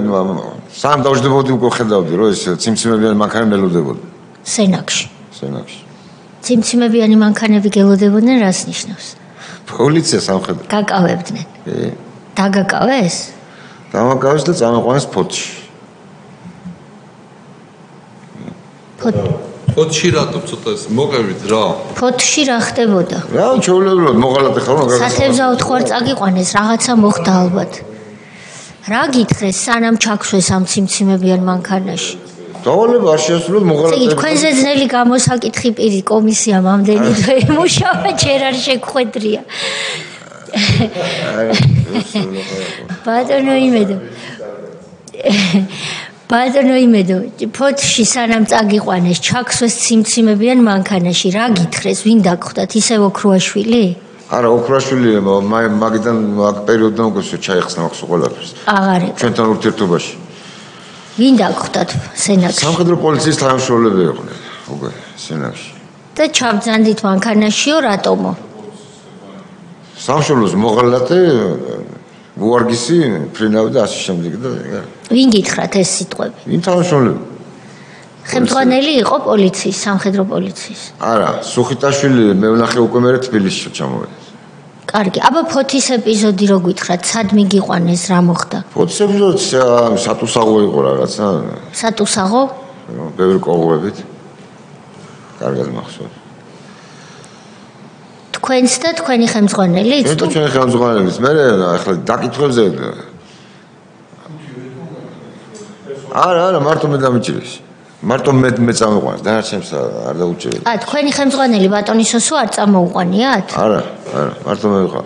სამ დავждდებოდი უკვე ხედავდი რომ ეს ციმციმებიანი მანქანები ელოდებოდნენ. სენაკში. სენაკში. ციმციმებიანი მანქანები გელოდებოდნენ რას ნიშნავს? პოლიცია სამხედრო. გაკავებდნენ. დაგაკავეს? დამაკავეს და წამოყვანეს ფოთში. ფოთში რატომ ცოტა მოყევით რა? ფოთში რა ხდებოდა? რა ჩაულებრად მოღალატე ხარ მაგას. სათევზაოდ ხوار წაგიყვანეს რაღაცა მოხდა ალბათ. რა გითხრეს სანამ ჩაქვსეს ამ ციმციმებიან მანქანაში? დავალება არ შეასრულოთ მოღალატე. იგი თქვენზე ძნელი გამოსაკითხი პირი კომისიამ ამდენი დღე იმუშავა ჯერ არ შეგხვედრია. ბატონო იმედო, ფოთში სანამ წაგიყვანეს, ჩაქვსეს ციმციმებიან მანქანაში, რა გითხრეს, ვინ დაგხვდათ, ისევ ოქროაშვილი? არა, ოქროაშვილი მაგიდან მაგ პერიოდიდან უკვე ჩაიხსნა მაქვს ყველაფერს. აღარ იყო. ჩვენთან ურთიერთობაში. ვინ დაგხვდათ სენაკში? სამხედრო პოლიციის თანამშრომლები იყვნენ უკვე სენაკში. და ჩამძანდით მანქანაშიო რატომო? სამშობლოს მოღალატე უარგისი ფრინავი და ასე შემდეგ და ვინ გითხრათ ეს სიტყვები? ვინ თანამშრომლები? ხელმძღვანელი იყო პოლიციის, სამხედრო პოლიციის. არა, სუხიტაშვილი მე ვნახე უკვე მე თბილისში ჩამოვედა. კარგი, აბა ფოთის ეპიზოდი რო გითხრათ, სად მიგიყვანეს, რა მოხდა? ფოთის ეპიზოდი სატუსაღო იყო რაღაცა. სატუსაღო? ბევრი კოღოებით. კარგად მახსოვს. თქვენს და თქვენი ხელმძღვანელიც? მე თქვენი ხელმძღვანელიც. მე ახლა დაკითხვებზე არა, მარტო მე დამიჭირეს. მარტო მე წამოყვანეს, დანარჩენს არ დაუჭირეთ. თქვენი ხელმძღვანელი ბატონი სოსო არ წამოუყვანიათ? არა, მარტო მე ვიყავ.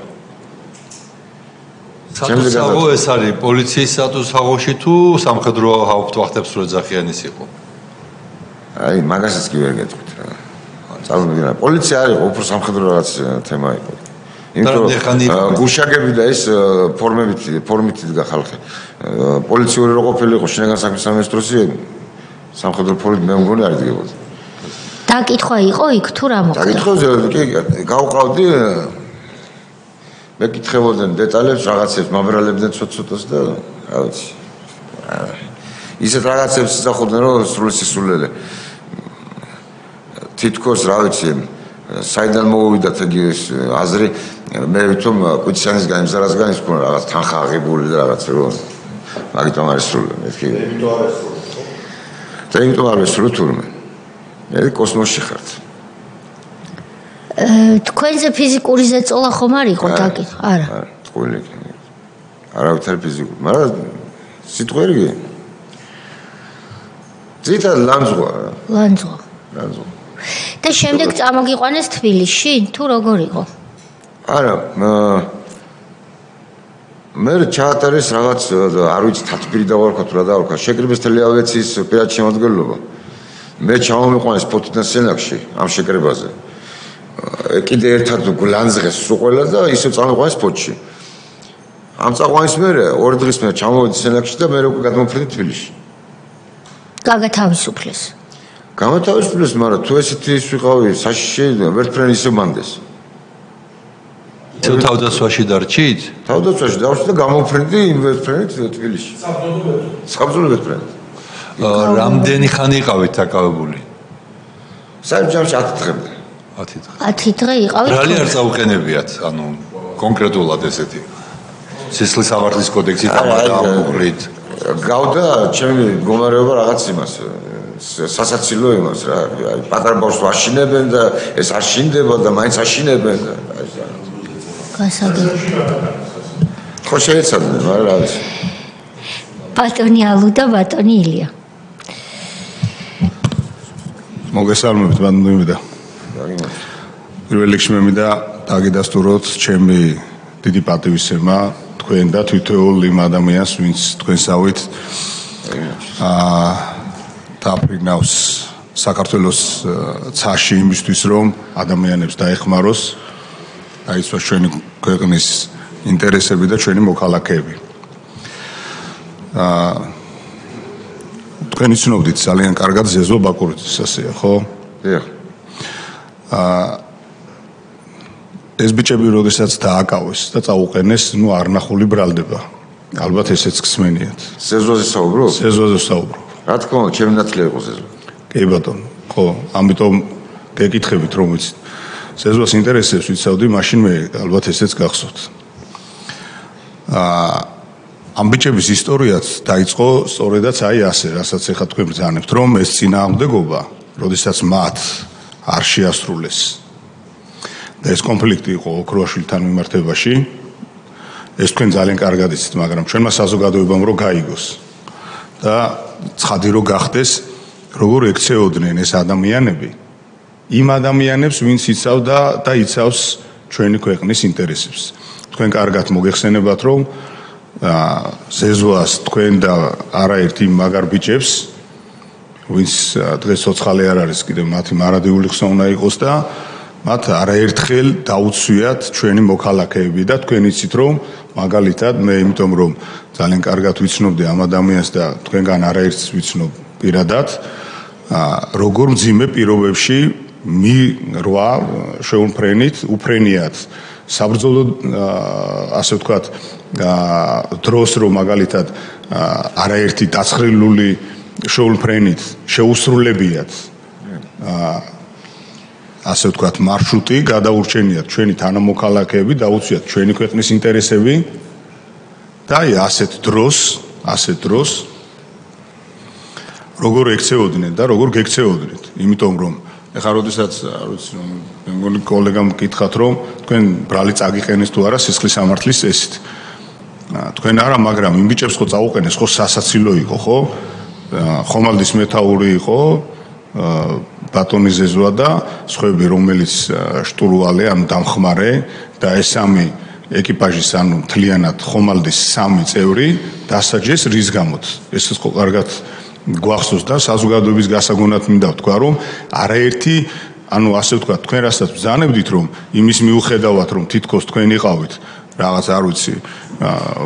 სატუსაღო ეს არის პოლიციის სატუსაღოში თუ სამხედრო ჰაუფტვახტებს რო ეძახიანის იყო? აი, მაგასაც კი ვერ გეტყვით რა. წარმოგიდგენა, პოლიცია არ იყო, უფრო სამხედრო რაღაც თემა იყო. იმიტომ გუშაგები და ეს ფორმით იდგა ხალხი. პოლიციური რო ყოფილიყო შინაგან საქმეთა სამინისტროში სამხედრო ფორმით მე მგონი არ იდგებოდა. დაკითხვა იყო იქ თუ რა მოხდა? დაკითხვაზე კი გავყავდი მეკითხებოდნენ დეტალებს რაღაცებს მაბრალებდნენ ცოტ-ცოტას და რა ვიცი. ისეთ რაღაცებს ისახოდნენ რომ სრულსისულელე. თითქოს რა ვიცი საიდან მოვიდათ იგი აზრი მე ვითომ კუჩანის გამზარასგან ის ქონა რაღაც თანხა აღებული და რაღაც რო მაგიტომ არის სრული მეთქი და იმიტომ არის სრული თურმე მე კოსმოსში ხართ თქვენზე ფიზიკური ზეწოლა ხომ არ იყო დაკითხა არა თქვენი არავითარ ფიზიკური მაგრამ სიტყვერგი ძითა ლანძღვა და შემდეგ წამოგიყვანეს თბილისში თუ როგორ იყო? არა, მე ჩაატარეს რაღაც არ ვიცი თათბირი დავარქვა თუ რა დავარქვა, შეკრიბეს თელიავიაციის პირადი შემადგენლობა. მე ჩამომიყვანეს ფოთიდან სენაკში ამ შეკრებაზე. კიდე ერთად გლანძღეს სულ ყველა და ისე წამოყვანეს ფოთში. ამ წაყვანის მერე 2 დღის მერე ჩამოვედი სენაკში და მე უკვე გადმოვფრინდი თბილისში. გაგათავისუფლეს. გამათავისუფლეს, მაგრამ თუ ესეთი ის ვიყავი, საშიში ვერტფრენი ისე მანდეს. თავდაცვაში დარჩით? თავდაცვაში დავშდი და გამოვფრინდი იმ ვერტფრენით თბილისში. საბრძოლო ვერტფრენით. რამდენი ხანი იყავით დაკავებული? საერთოდ 10 დღემდე. 10 დღე. 10 დღე იყავით? რალი არ წაუყენებიათ, ანუ კონკრეტულად ესეთი. სისხლის სამართლის კოდექსით ამოღრით. გავდა ჩემი მდგომარეობა რაღაც იმას სასაცილო იმას რა. აი პატარა ბავშვს ვაშინებენ და ეს არ შინდება და მაინც აშინებენ და აი ეს. გასაგები. ხო შეეცადნენ, მაგრამ რა ვიცი. ბატონი ალუ და ბატონი ილია. მოგესალმებით ბატონი და. პირველ რიგში მე მინდა დაგიდასტუროთ ჩემი დიდი პატივისცემა თქვენ და თითოეულ იმ ადამიანს, ვინც თქვენსავით დაფრინავს საქართველოს ცაში იმისთვის, რომ ადამიანებს დაეხმაროს, დაიცვას ჩვენი ქვეყნის ინტერესები და ჩვენი მოქალაქეები. თქვენ იცნობთ ძალიან კარგად ზეზო ბაკურიძის ასეა, ხო? დიახ. ეს ბიჭები როდესაც დააკავეს და წაუყენეს, ნუ არნახული ბრალდება. ალბათ ესეც გსმენიათ. ზეზოზე საუბრობ? ზეზოზე საუბრობ. რა თქმა უნდა, ჩემი ნათლია იყო ზეზო. კი ბატონო, ხო, ამიტომ გეკითხებით რომ ვიცით. ზეზოს ინტერესებს ვიცავდი, მაშინ მე ალბათ ესეც გახსოვთ. ამ ბიჭების ისტორიაც დაიწყო სწორედაც აი ასე, რასაც ახლა თქვენ ბრძანებთ, რომ ეს წინააღმდეგობა, როდესაც მათ არ შეასრულეს და ეს კონფლიქტი იყო ოქროაშვილთან მიმართებაში, ეს თქვენ ძალიან კარგად იცით, მაგრამ ჩვენმა საზოგადოებამ რო გაიგოს და ცხადი რო გახდეს, როგორ ექცეოდნენ ეს ადამიანები იმ ადამიანებს, ვინც იცავდა და იცავს ჩვენი ქვეყნის ინტერესებს. თქვენ კარგად მოგეხსენებათ, რომ ზეზოას თქვენ და არაერთი მაგარ ბიჭებს, ვინც დღეს ცოცხალი არ არის, კიდევ მათი მარადიული ხსნა უნდა იყოს და მათ არაერთხელ დაუცვიათ ჩვენი მოქალაქეები და თქვენ იცით, რომ მაგალითად მე იმიტომ რომ ძალიან კარგად ვიცნობდი ამ ადამიანს და თქვენგან არაერთს ვიცნობ პირადად, როგორ მძიმე პირობებში მირვა შეუმფრენით, უფრენიათ საბრძოლო ასე ვთქვათ დროს რომ მაგალითად არაერთი დაცხრილული შეუმფრენით შეუსრულებიათ ასე ვთქვათ მარშრუტი გადაურჩენიათ ჩვენი თანამოქალაქეები დაუცვიათ ჩვენი ქვეყნის ინტერესები და აი ასეთ დროს როგორ ექცეოდნენ და როგორ გექცეოდნით იმიტომ რომ ეხლა როდესაც არ ვიცი რომ მე მგონი კოლეგამ გითხათ რომ თქვენ ბრალი წაგიყენეს თუ არა სისხლის სამართლის წესით თქვენ არა მაგრამ იმ ბიჭებს ხო წაუყენეს ხო სასაცილო იყო ხო ხომალდის მეთაური იყო ბატონი ზეზოა და სხვები რომელიც შტურვალე ან დამხმარე და ეს სამი ეკიპაჟის ანუ მთლიანად ხომალდის 3 წევრი დასაჯეს რის გამოც ეს ხო კარგად გვახსოვს და საზოგადოების გასაგონად მინდა ვთქვა რომ არაერთი ანუ ასე ვთქვა თქვენ რასაც ბრძანებდით რომ იმის მიუხედავად რომ თითქოს თქვენ იყავით რაღაც არ ვიცი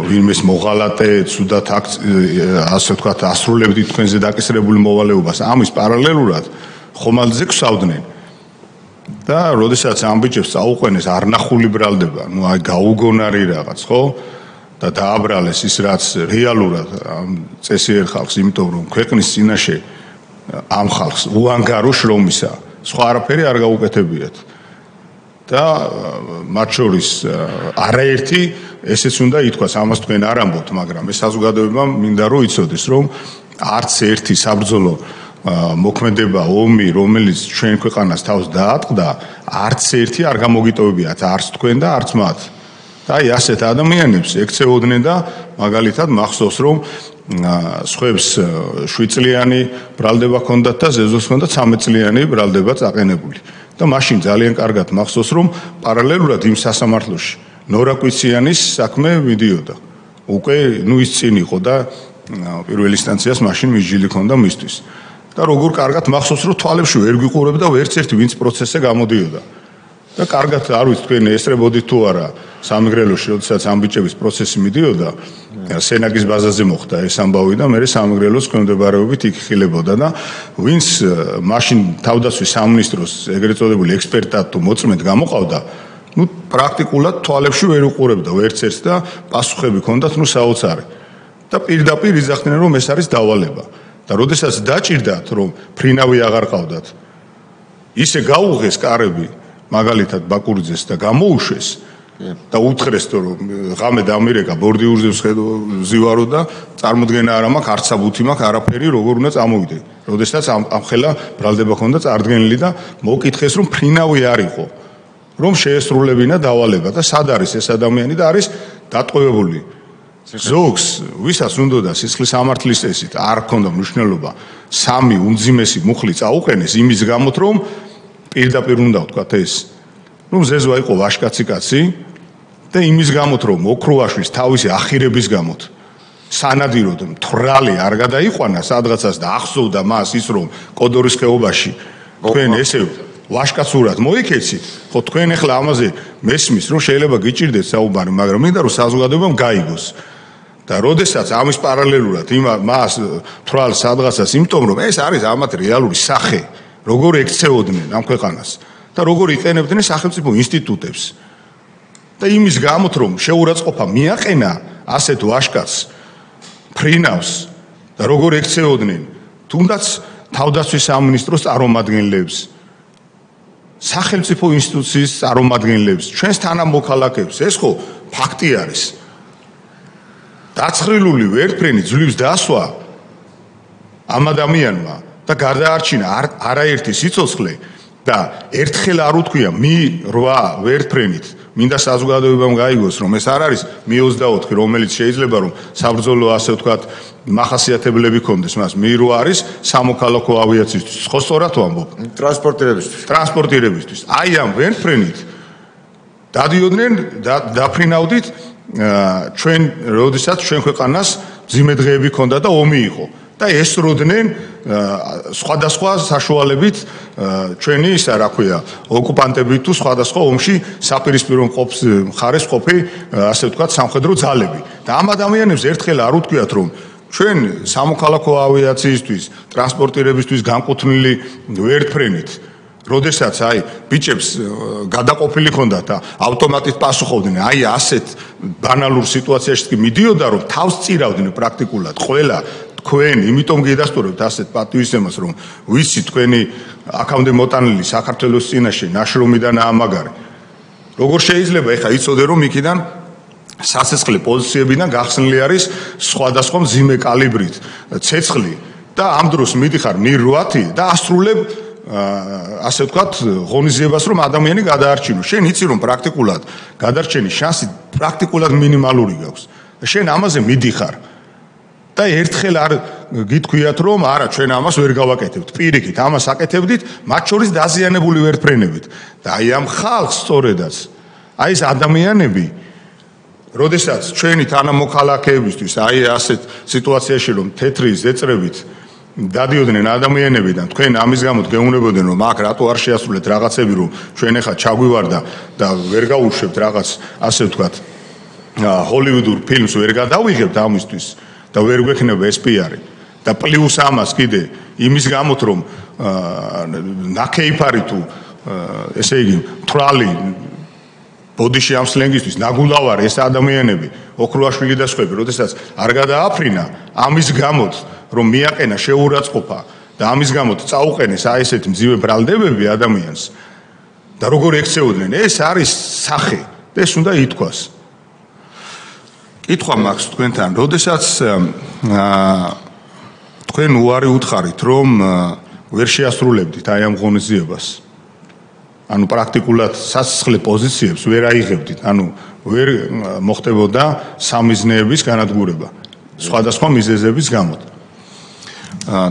ვინმეს მოღალატე ცუდად ასე ვთქვათ ასრულებდით თქვენზე დაკისრებული მოვალეობას ამის პარალელურად ხომალდზე გვსავდნენ და როდესაც ამ ბიჭებს წაუყვენეს არნახული ბრალდება ნუ აი გაუგონარი რაღაც ხო და დააბრალეს ის რაც რეალურად წესიერ ხალხს იმიტომ რომ ქვეყნის წინაშე ამ ხალხს უანგარო შრომისა სხვა არაფერი არ გაუკეთებიათ და მათ შორის არაერთი ესეც უნდა ითქვას ამას თქვენ არ ამბობთ მაგრამ ეს საზოგადოებამ მინდა რომ იცოდეს რომ არც ერთი საბრძოლო მოქმედება ომი რომელიც ჩვენ ქვეყანას თავს დაატყდა არც ერთი არ გამოგიტოვებიათ არც თქვენ და არც მათ და აი ასეთ ადამიანებს ექცეოდნენ და მაგალითად მახსოვს რომ სხვებს 7 წლიანი ბრალდება ჰქონდათ და ზეზოს ჰქონდა 13 წლიანი ბრალდება წაყენებული და მაშინ ძალიან კარგად მახსოვს რომ პარალელურად იმ სასამართლოში ნორაკვიციანის საქმე მიდიოდა უკვე ნუ ის წინ იყო და პირველ ინსტანციას მაშინ მისჯილი ჰქონდა მისთვის და როგორ კარგად მახსოვს რომ თვალებში ვერ გვიყურებდა ვერც ერთი ვინც პროცესზე გამოდიოდა და კარგად არ ვიცი თქვენ ესწრებოდით თუ არა სამეგრელოში, როდესაც ამ ბიჭების პროცესი მიდიოდა, სენაკის ბაზაზე მოხდა ეს ამბავი და მე სამეგრელოს ქვემდებარეობით იქ ხილებოდა და ვინც მაშინ თავდაცვის სამინისტროს ეგრეთ წოდებული ექსპერტად თუ მოწმედ გამოყავდა, ну პრაქტიკულად თვალებში ვერ უყურებდა ვერც-ერთს და პასუხები ჰქონდათ საოცარი. და პირდაპირ იძახდნენ რომ ეს არის დავალება. და როდესაც დაჭირდათ რომ ფრინავი აღარ ყავდათ, ისე გაუღეს კარები მაგალითად ბაკურიძეს და გამოუშვეს და უთხრეს რომ ღამე დამირეკა ბორდიურზე ვზივარო და წარმოდგენა არ მაქვს არც საბუთი მაქვს არაფერი როგორ უნდა წამოვიდე. როდესაც ამ ხელა ბრალდება ქონდა წარდგენილი და მოკითხეს რომ ფრინავი არ იყო, რომ შეესრულებინა დავალება და სად არის ეს ადამიანი და არის დატყვევებული. ზოგს ვისაც უნდა სისხლის სამართლის წესით არ ქონდა მნიშვნელობა სამი უმძიმესი მუხლი წაუყენეს იმის გამოთ რომ პირდაპირ უნდა ვთქვათ ეს რომ ზეზვა იყო ვაშკაცი კაცი და იმის გამოთ რომ ოქროაშვის თავისი ახირების გამოთ სანადიროდ მთრალი არ გადაიყვანა სადღაცას და ახსოვდა მას ის რომ კოდორის ხეობაში თქვენ ესე ვაშკაცურად მოიქეცით ხო თქვენ ახლა ამაზე მესმის რომ შეიძლება გიჭირდეთ საუბარი მაგრამ მინდა რომ საზოგადოებამ გაიგოს და როდესაც ამის პარალელურად მას თვალს სადღაცას იმიტომ რომ ეს არის ამათ რეალური სახე როგორ ექცეოდნენ ამ ქვეყანას და როგორ იყენებდნენ სახელმწიფო ინსტიტუტებს და იმის გამოთ რომ შეურაცხყოფა მიაყენა ასეთ ვაშკაცს ფრინავს და როგორ ექცეოდნენ თუნდაც თავდაცვის სამინისტროს წარმომადგენლებს სახელმწიფო ინსტიტუციის წარმომადგენლებს ჩვენს თანამოქალაქეებს ეს ხო ფაქტი არის დაცხრილული ვერტფრენი ძლივს დასვა ამ ადამიანმა და გარდაარჩინა არაერთი სიცოცხლე და ერთხელ არ უთქვია მი-8 ვერტფრენით მინდა საზოგადოებამ გაიგოს რომ ეს არ არის მი-24 რომელიც შეიძლება რომ საბრძოლო ასე ვთქვათ მახასიათებლები ქონდეს მას მი-8 არის სამოქალაქო ავიაციისთვის ხო სწორად ვამბობ ტრანსპორტირებისთვის აი ამ ვერტფრენით დადიოდნენ დაფრინავდით ჩვენ როდესაც ჩვენ ქვეყანას მძიმე დღეები ქონდა და ომი იყო და ესროდნენ სხვადასხვა საშუალებით ჩვენი ისა რა ქვია ოკუპანტები თუ სხვადასხვა ომში საპირისპირო მხარეს ყოფი ასე ვთქვათ სამხედრო ძალები და ამ ადამიანებს ერთხელ არ უთქვიათ რომ ჩვენ სამოქალაქო ავიაციისთვის ტრანსპორტირებისთვის განკუთვნილი ვერტფრენით როდესაც აი ბიჭებს გადაყოფილი ხონდათ და ავტომატით პასუხობდნენ აი ასეთ ბანალურ სიტუაციაში კი მიდიოდა რომ თავს წირავდნენ პრაქტიკულად ყველა თქვენ იმიტომ გიდასტურებთ ასეთ პატივისცემას რომ ვიცი თქვენი აქამდე მოტანილი საქართველოს წინაშე ნაშრომიდან ამაგარი როგორ შეიძლება ეხა იცოდე რომ იქიდან სასესხლე პოზიციებიდან გახსნილი არის სხვადასხვა მძიმე კალიბრით ცეცხლი და ამ დროს მიდიხარ მი-8 და ასრულებ ასე ვთქვათ ღონისძიებას რომ ადამიანი გადაარჩინო შენ იცი რომ პრაქტიკულად გადარჩენის შანსი პრაქტიკულად მინიმალური გაქვს და შენ ამაზე მიდიხარ და ერთხელ არ გითქვიათ რომ არა ჩვენ ამას ვერ გავაკეთებთ პირიქით ამას აკეთებდით მათ შორის დაზიანებული ვერტფრენებით და აი ამ ხალხს სწორედაც აი ეს ადამიანები როდესაც ჩვენი თანამოქალაქეებისთვის აი ასეთ სიტუაციაში რომ თეთრი ზეწრებით დადიოდნენ ადამიანებიდან თქვენ ამის გამო გეუნებოდნენ რომ აქ რატო არ შეასრულეთ რაღაცები რომ ჩვენ ახლა ჩაგვივარდა და ვერ გაუშვებთ რაღაც ასე ვთქვათ ჰოლივუდურ ფილმს ვერ გადავიღებთ ამისთვის და ვერ გვექნება ეს პიარი და პლუს ამას კიდე იმის გამოთ რომ ნაკეიფარი თუ ესე იგი თრალი ბოდიში ამ სლენგისთვის ნაგულავარი ეს ადამიანები ოქროაშვილი და სხვები როდესაც არ გადააფრინა ამის გამოთ რომ მიაყენა შეურაცხყოფა და ამის გამოთ წაუყენეს აი ესეთი მძიმე ბრალდებები ადამიანს და როგორ ექცეოდნენ ეს არის სახე და ეს უნდა ითქვას კითხვა მაქვს თქვენთან როდესაც თქვენ უარი უთხარით რომ ვერ შეასრულებდით აი ამ ღონისძიებას ანუ პრაქტიკულად სასწრაფო პოზიციებს ვერ აიღებდით ანუ ვერ მოხდებოდა სამიზნეების განადგურება სხვადასხვა მიზეზების გამო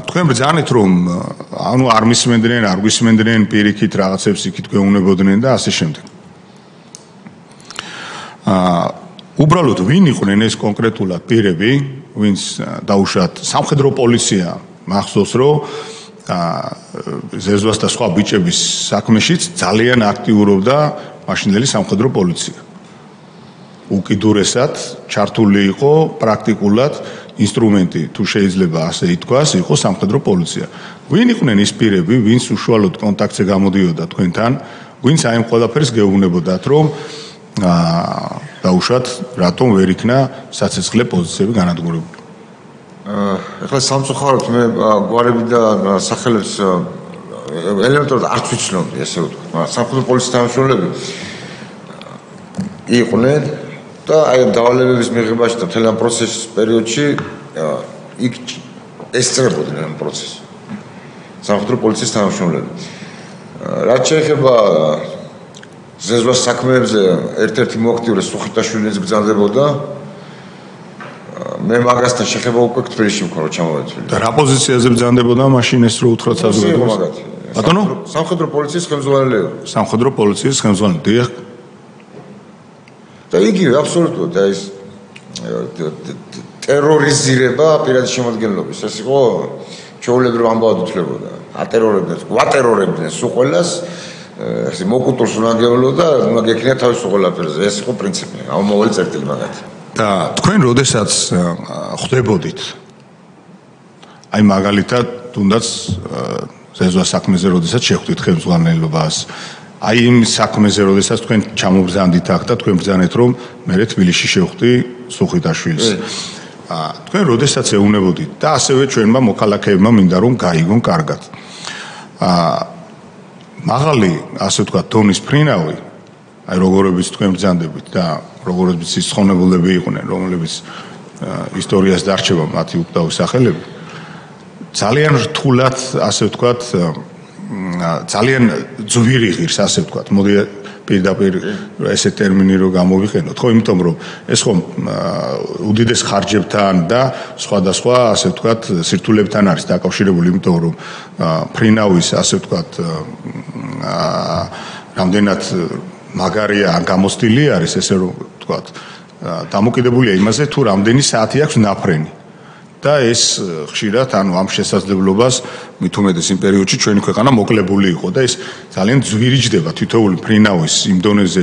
თქვენ ბრძანეთ რომ ანუ არ მისმენდნენ არ გვისმენდნენ პირიქით რაღაცებს იქით გვეუნებოდნენ და ასე შემდეგ უბრალოდ ვინ იყვნენ ეს კონკრეტულად პირები ვინც დაუშვათ სამხედრო პოლიცია მახსოვს რომ ზეზვას და სხვა ბიჭების საქმეშიც ძალიან აქტიურობდა მაშინდელი სამხედრო პოლიცია. უკიდურესად ჩართული იყო პრაქტიკულად ინსტრუმენტი, თუ შეიძლება ასე ითქვას, იყო სამხედრო პოლიცია. ვინ იყვნენ ის პირები, ვინც უშუალოდ კონტაქტზე გამოდიოდა თქვენთან, ვინც აი ამ ყველაფერს გეუბნებოდათ, რომ დაუშვათ, რატომ ვერ იქნა საცეცხლე პოზიციები განადგურებული. ეხლა სამწუხაროდ მე გვარები და სახელებს ელემენტარულად არც ვიცნობდი, ესე ვთქვათ, მაგრამ სამხედრო პოლიციის თანამშრომლები იყვნენ და აი დავალებების მიღებაში და მთელი ამ პროცესის პერიოდში იქ ესწრებოდნენ ამ პროცესს. სამხედრო პოლიციის თანამშრომლები. რაც შეეხება ზეზვას საქმეებზე ერთ-ერთი მოაქტიურეს სუხიტაშვილიც ბრძანდებოდა. მე მაგასთან შეხება უკვე თბილისში მქონდა ჩამოვეცვლი. და რა პოზიციაზე ბრძანდებოდა მაშინ ეს რო უთხრათ საზოგადოებას? ბატონო? სამხედრო პოლიციის ხელმძღვანელი. სამხედრო პოლიციის ხელმძღვანელი. დიახ. და იგივე აბსოლუტურად და ეს ტერორიზირება პირადი შემადგენლობის ეს იყო ჩვეულებრივ ამბავად უთვლებოდა. ატერორებდნენ, ვატერორებდნენ სულ ყველას ეს მოკუტურს უნდა გევლოდა და უნდა გექნია თავის ყველაფერზე. ეს იყო პრინციპი. ამოვალი წერტილი მაგათი. და თქვენ როდესაც ხვდებოდით აი მაგალითად თუნდაც ზეზვას საქმეზე როდესაც შეხვდით ხელმძღვანელობას აი იმ საქმეზე როდესაც თქვენ ჩამობრძანდით აქ და თქვენ ბრძანეთ რომ მე თბილისში შევხვდი სუხიტაშვილს თქვენ როდესაც ეუბნებოდით და ასევე ჩვენმა მოქალაქეებმა მინდა რომ გაიგონ კარგად მაღალი ასე ვთქვათ დონის ფრინავი აი როგორებიც თქვენ ბრძანდებით და როგორებიც ის ცხონებულები იყვნენ რომლებიც ისტორიას დარჩება მათი უბრალო სახელები ძალიან რთულად ასე ვთქვათ ძალიან ძვირი ღირს ასე ვთქვათ მოდი პირდაპირ ესე ტერმინი რო გამოვიყენოთ ხო იმიტომ რომ ეს ხომ უდიდეს ხარჯებთან და სხვადასხვა ასე ვთქვათ სირთულებთან არის დაკავშირებული იმიტომ რომ ფრინავის ასე ვთქვათ რამდენად მაგარია ან გამოცდილი არის ესე რომ ვთქვათ დამოკიდებულია იმაზე თუ რამდენი საათი აქვს ნაფრენი და ეს ხშირად ანუ ამ შესაძლებლობას მით უმეტეს იმ პერიოდში ჩვენი ქვეყანა მოკლებული იყო და ეს ძალიან ძვირი ჯდება თითოეული ფრინავის იმ დონეზე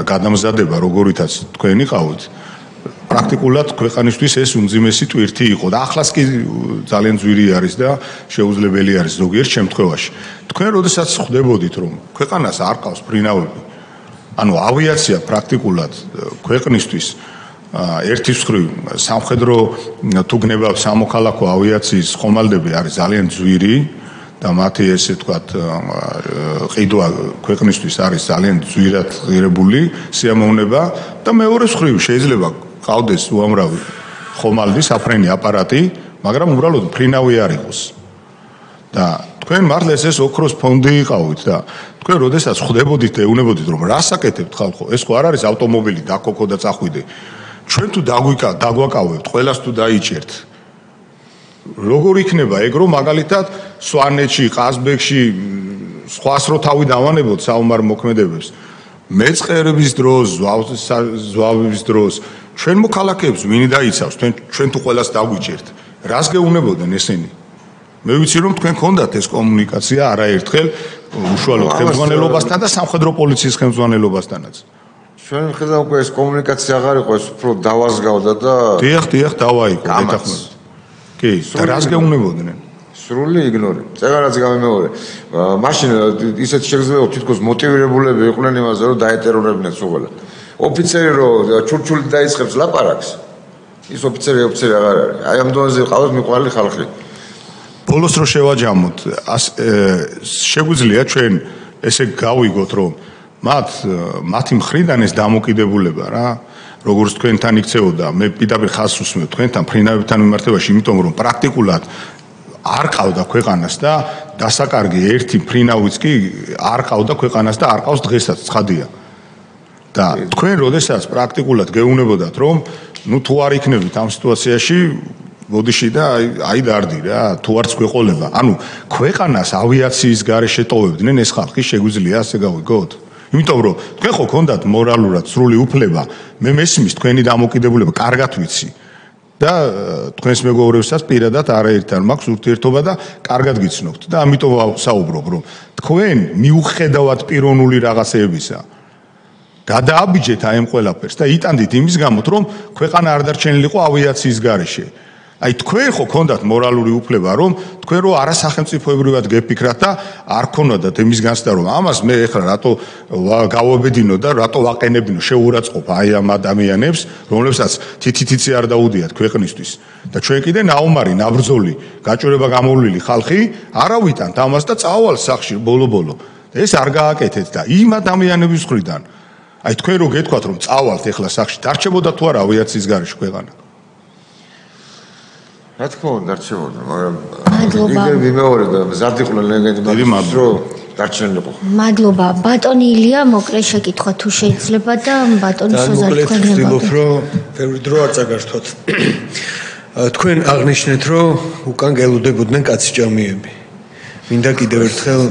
გადამზადება როგორითაც თქვენი ყავით პრაქტიკულად ქვეყანისთვის ეს უმძიმესი ტვირთი იყო და ახლაც კი ძალიან ძვირი არის და შეუძლებელი არის ზოგიერთ შემთხვევაში თქვენ როდესაც ხვდებოდით რომ ქვეყანას არ ყავს ფრინავები ანუ ავიაცია პრაქტიკულად ქვეყნისთვის ერთის მხრივ სამხედრო თუ გნებავ სამოქალაქო ავიაციის ხომალდები არის ძალიან ძვირი და მათი ესე ვთქვათ ყიდვა ქვეყნისთვის არის ძალიან ძვირად ღირებული სიამოვნება და მეორე მხრივ შეიძლება ყავდეს უამრავი ხომალდი საფრენი აპარატი მაგრამ უბრალოდ ფრინავი არ იყოს და თქვენ მართლაც ეს ოქროს ფონდი იყავით და თქვენ როდესაც ხვდებოდით და ეუბნებოდით რომ რა საკეთებთ ხალხო ეს ხო არ არის ავტომობილი დაკოქო და წახვიდე ჩვენ თუ დაგვაკავებთ ყველას თუ დაიჭერთ როგორ იქნება ეგ რომ მაგალითად სვანეთში ყაზბეგში სხვას რო თავი დავანებოთ საომარ მოქმედებებს მეწყერების დროს ზვავების დროს ჩვენ მოქალაქეებს ვინ დაიცავს ჩვენ თუ ყველას დაგვიჭერთ რას გეუბნებოდნენ ესენი მე ვიცი რომ თქვენ გქონდათ ეს კომუნიკაცია არაერთხელ უშუალოდ ხელმძღვანელობასთან და სამხედრო პოლიციის ხელმძღვანელობასთანაც ჩვენ ხედავ უკვე ეს კომუნიკაცია აღარ იყო ეს უფრო დავაზგავდა და დიახ დავა იყო ეთახმებით კი და რას გეუბნებოდნენ სრული იგნორი წეგარაც გამემეორე მაშინ ისეთ შეგრძნებოდა თითქოს მოტივირებულები იყვნენ იმაზე რომ დაეტერორებდნენ სულ ოფიცერი რომ ჩურჩული დაიწყებს ლაპარაკს ის ოფიცერი აღარ არის აი ამ დონეზე ყავს მიყვარული ხალხი ბოლოს რო შევაჯამოთ შეგვიძლია ჩვენ ესე გავიგოთ რომ მათი მხრიდან ეს დამოკიდებულება რა როგორც თქვენთან იქცეოდა მე პირდაპირ ხაზს უსმევ თქვენთან ფრინავებთან მიმართებაში იმიტომ რომ პრაქტიკულად არ ყავდა ქვეყანას და დასაკარგი ერთი ფრინავიც კი არ ყავდა ქვეყანას და არ ყავს დღესაც ცხადია და თქვენ როდესაც პრაქტიკულად გეუბნებოდათ რომ ნუ თუ არ იქნებით ამ სიტუაციაში მოდიში და აი დარდი რა თუ არც გვეყოლება ანუ ქვეყანას ავიაციის გარეშე ტოვებდნენ ეს ხალხი შეგვიძლია ასე გავიგოთ იმიტომ რომ თქვენ ხო გქონდათ მორალურად სრული უფლება მე მესმის თქვენი დამოკიდებულება კარგად ვიცი და თქვენს მეგობრებსაც პირადად არაერთთან მაქვს ურთიერთობა და კარგად გიცნობთ და ამიტომ საუბრობ რომ თქვენ მიუხედავად პიროვნული რაღაცეებისა გადააბიჯეთ აი ამ ყველაფერს და იტანდით იმის გამოთ რომ ქვეყანა არ დარჩენილიყო ავიაციის გარეშე. Ai თქვენ ხო გქონდათ მორალური უფლება რომ თქვენ რო არასახელმწიფოებრივად გეფიქრათ და არ გქონოდათ იმის განცდა რომ ამას მე ეხლა რატო გავაბედინო და რატო ვაყენებინო შეურაცხყოფ აი ამ ადამიანებს რომლებსაც თითითიცი არ დაუდიათ ქვეყნისთვის და ჩვენ კიდე ნაუმარი ნაბრძოლი გაჭირება გამოვლილი ხალხი არავიტანთ ამას და წავალ სახში ბოლო ეს არ გააკეთეთ და იმ ადამიანების მხრიდან აი თქვენ რო გეთქვათ რომ წავალთ ეხლა სახში დარჩებოდა თუ არა ავიაციის გარეშე ქვეყანა რა თქმა უნდა დარჩებოდა მაგრამ კიდევ ვიმეორებ მზარდიყო ლეგენდი რომ დარჩენილიყო მადლობა ბატონი ილია მოკლე შეკითხვა თუ შეიძლება და ბატონი სოზარი თქვენ ვთქვით რომ ბევრი დრო არ წაგართვათ თქვენ აღნიშნეთ რომ უკან გელოდებოდნენ კაციჭამიები მინდა კიდევ ერთხელ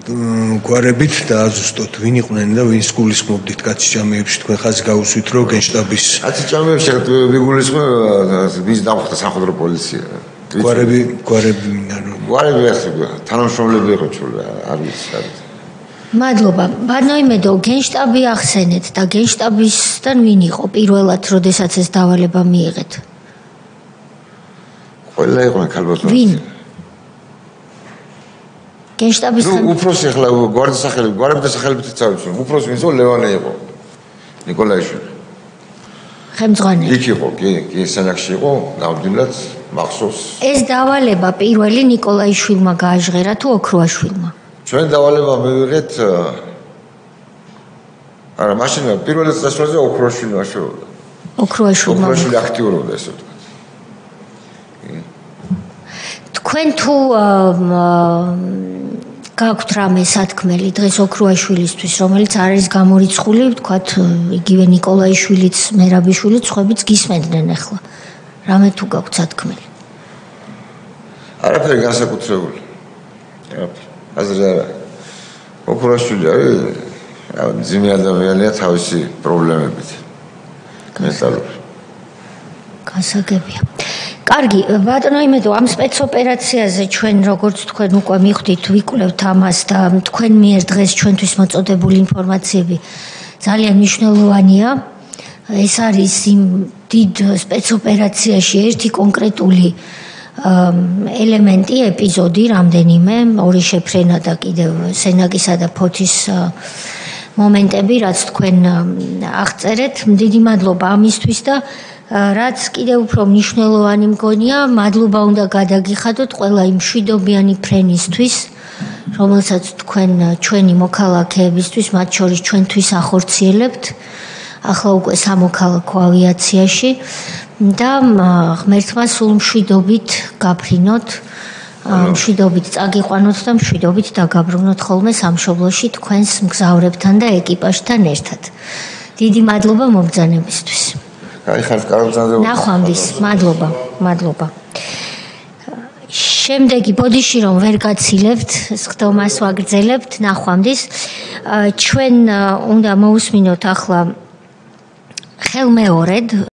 გვარებით დააზუსტოთ ვინ იყვნენ და ვინს გულისხმობდით კაციჭამიებში თქვენ ხაზი გაუსვით რომ გენშტაბის კაციჭამიებში ვიგულისხმობ ვის დამხდა სამხედრო პოლიცია გვარები მინდა რომ გვარები თანამშრომლები იყო ჩული არ ვიცი მადლობა ბანოიმედო გენშტაბი ახსენეთ და გენშტაბისთან ვინ იყო პირველად როდესაც ეს დავალება მიიღეთ ყველა იყვნენ ქალბატონი ვინ გენშტაბის უფროსი ახლა გვარების სახელებით წავიდნენ უფროსი ვინც ლევანე იყო ნიკოლაიშვილი ხემძღვანელი იქ იყო კი სანაკში იყო ნამდვილად მახსოვს ეს დავალება პირველი ნიკოლაიშვილმა გააჟღერა თუ ოქროაშვილმა ჩვენ დავალება მივიღეთ არა მაშინ პირველ წესრიგზე ოქროაშვილმა შეუდა ოქროაშვილი აქტიურობდა ესე ვთქვათ თქვენ თუ გაქვთ რამე სათქმელი დღეს ოქროაშვილისთვის რომელიც არის გამორიცხული ვთქვათ იგივე ნიკოლაიშვილიც მერაბიშვილიც ხვებიც გისმენდნენ ახლა რამე თუ გაქვთ სათქმელი არაფერი განსაკუთრებული აზრი არა ოქროაშვილი არის ძიმე ადამიანია თავისი პრობლემებით მენტალური გასაგებია კარგი ბატონო იმედო ამ სპეცოპერაციაზე ჩვენ როგორც თქვენ უკვე მიხვდით ვიკვლევთ ამას და თქვენ მიერ დღეს ჩვენთვის მოწოდებული ინფორმაციები ძალიან მნიშვნელოვანია ეს არის იმ დიდ სპეცოპერაციაში ერთი კონკრეტული ელემენტი ეპიზოდი რამდენიმე ორი შეფრენა და კიდევ სენაკისა და ფოთის მომენტები რაც თქვენ აღწერეთ დიდი მადლობა ამისთვის და რაც კიდევ უფრო მნიშვნელოვანი მგონია მადლობა უნდა გადაგიხადოთ ყველა იმ მშვიდობიანი ფრენისთვის რომელსაც თქვენ ჩვენი მოქალაქეებისთვის მათ შორის ჩვენთვის ახორციელებთ ახლა უკვე სამოქალაქო ავიაციაში და ღმერთმა სულ მშვიდობით გაფრინოთ მშვიდობით წაგიყვანოთ და მშვიდობით დაგაბრუნოთ ხოლმე სამშობლოში თქვენს მგზავრებთან და ეკიპაჟთან ერთად დიდი მადლობა მომბრძანებისთვის აი ხარ კარგად ნახვამდის მადლობა შემდეგი ბოდიში რომ ვერ გაცილებთ სხდომას ვაგრძელებთ ნახვამდის ჩვენ უნდა მოусმინოთ ახლა ხელმეორედ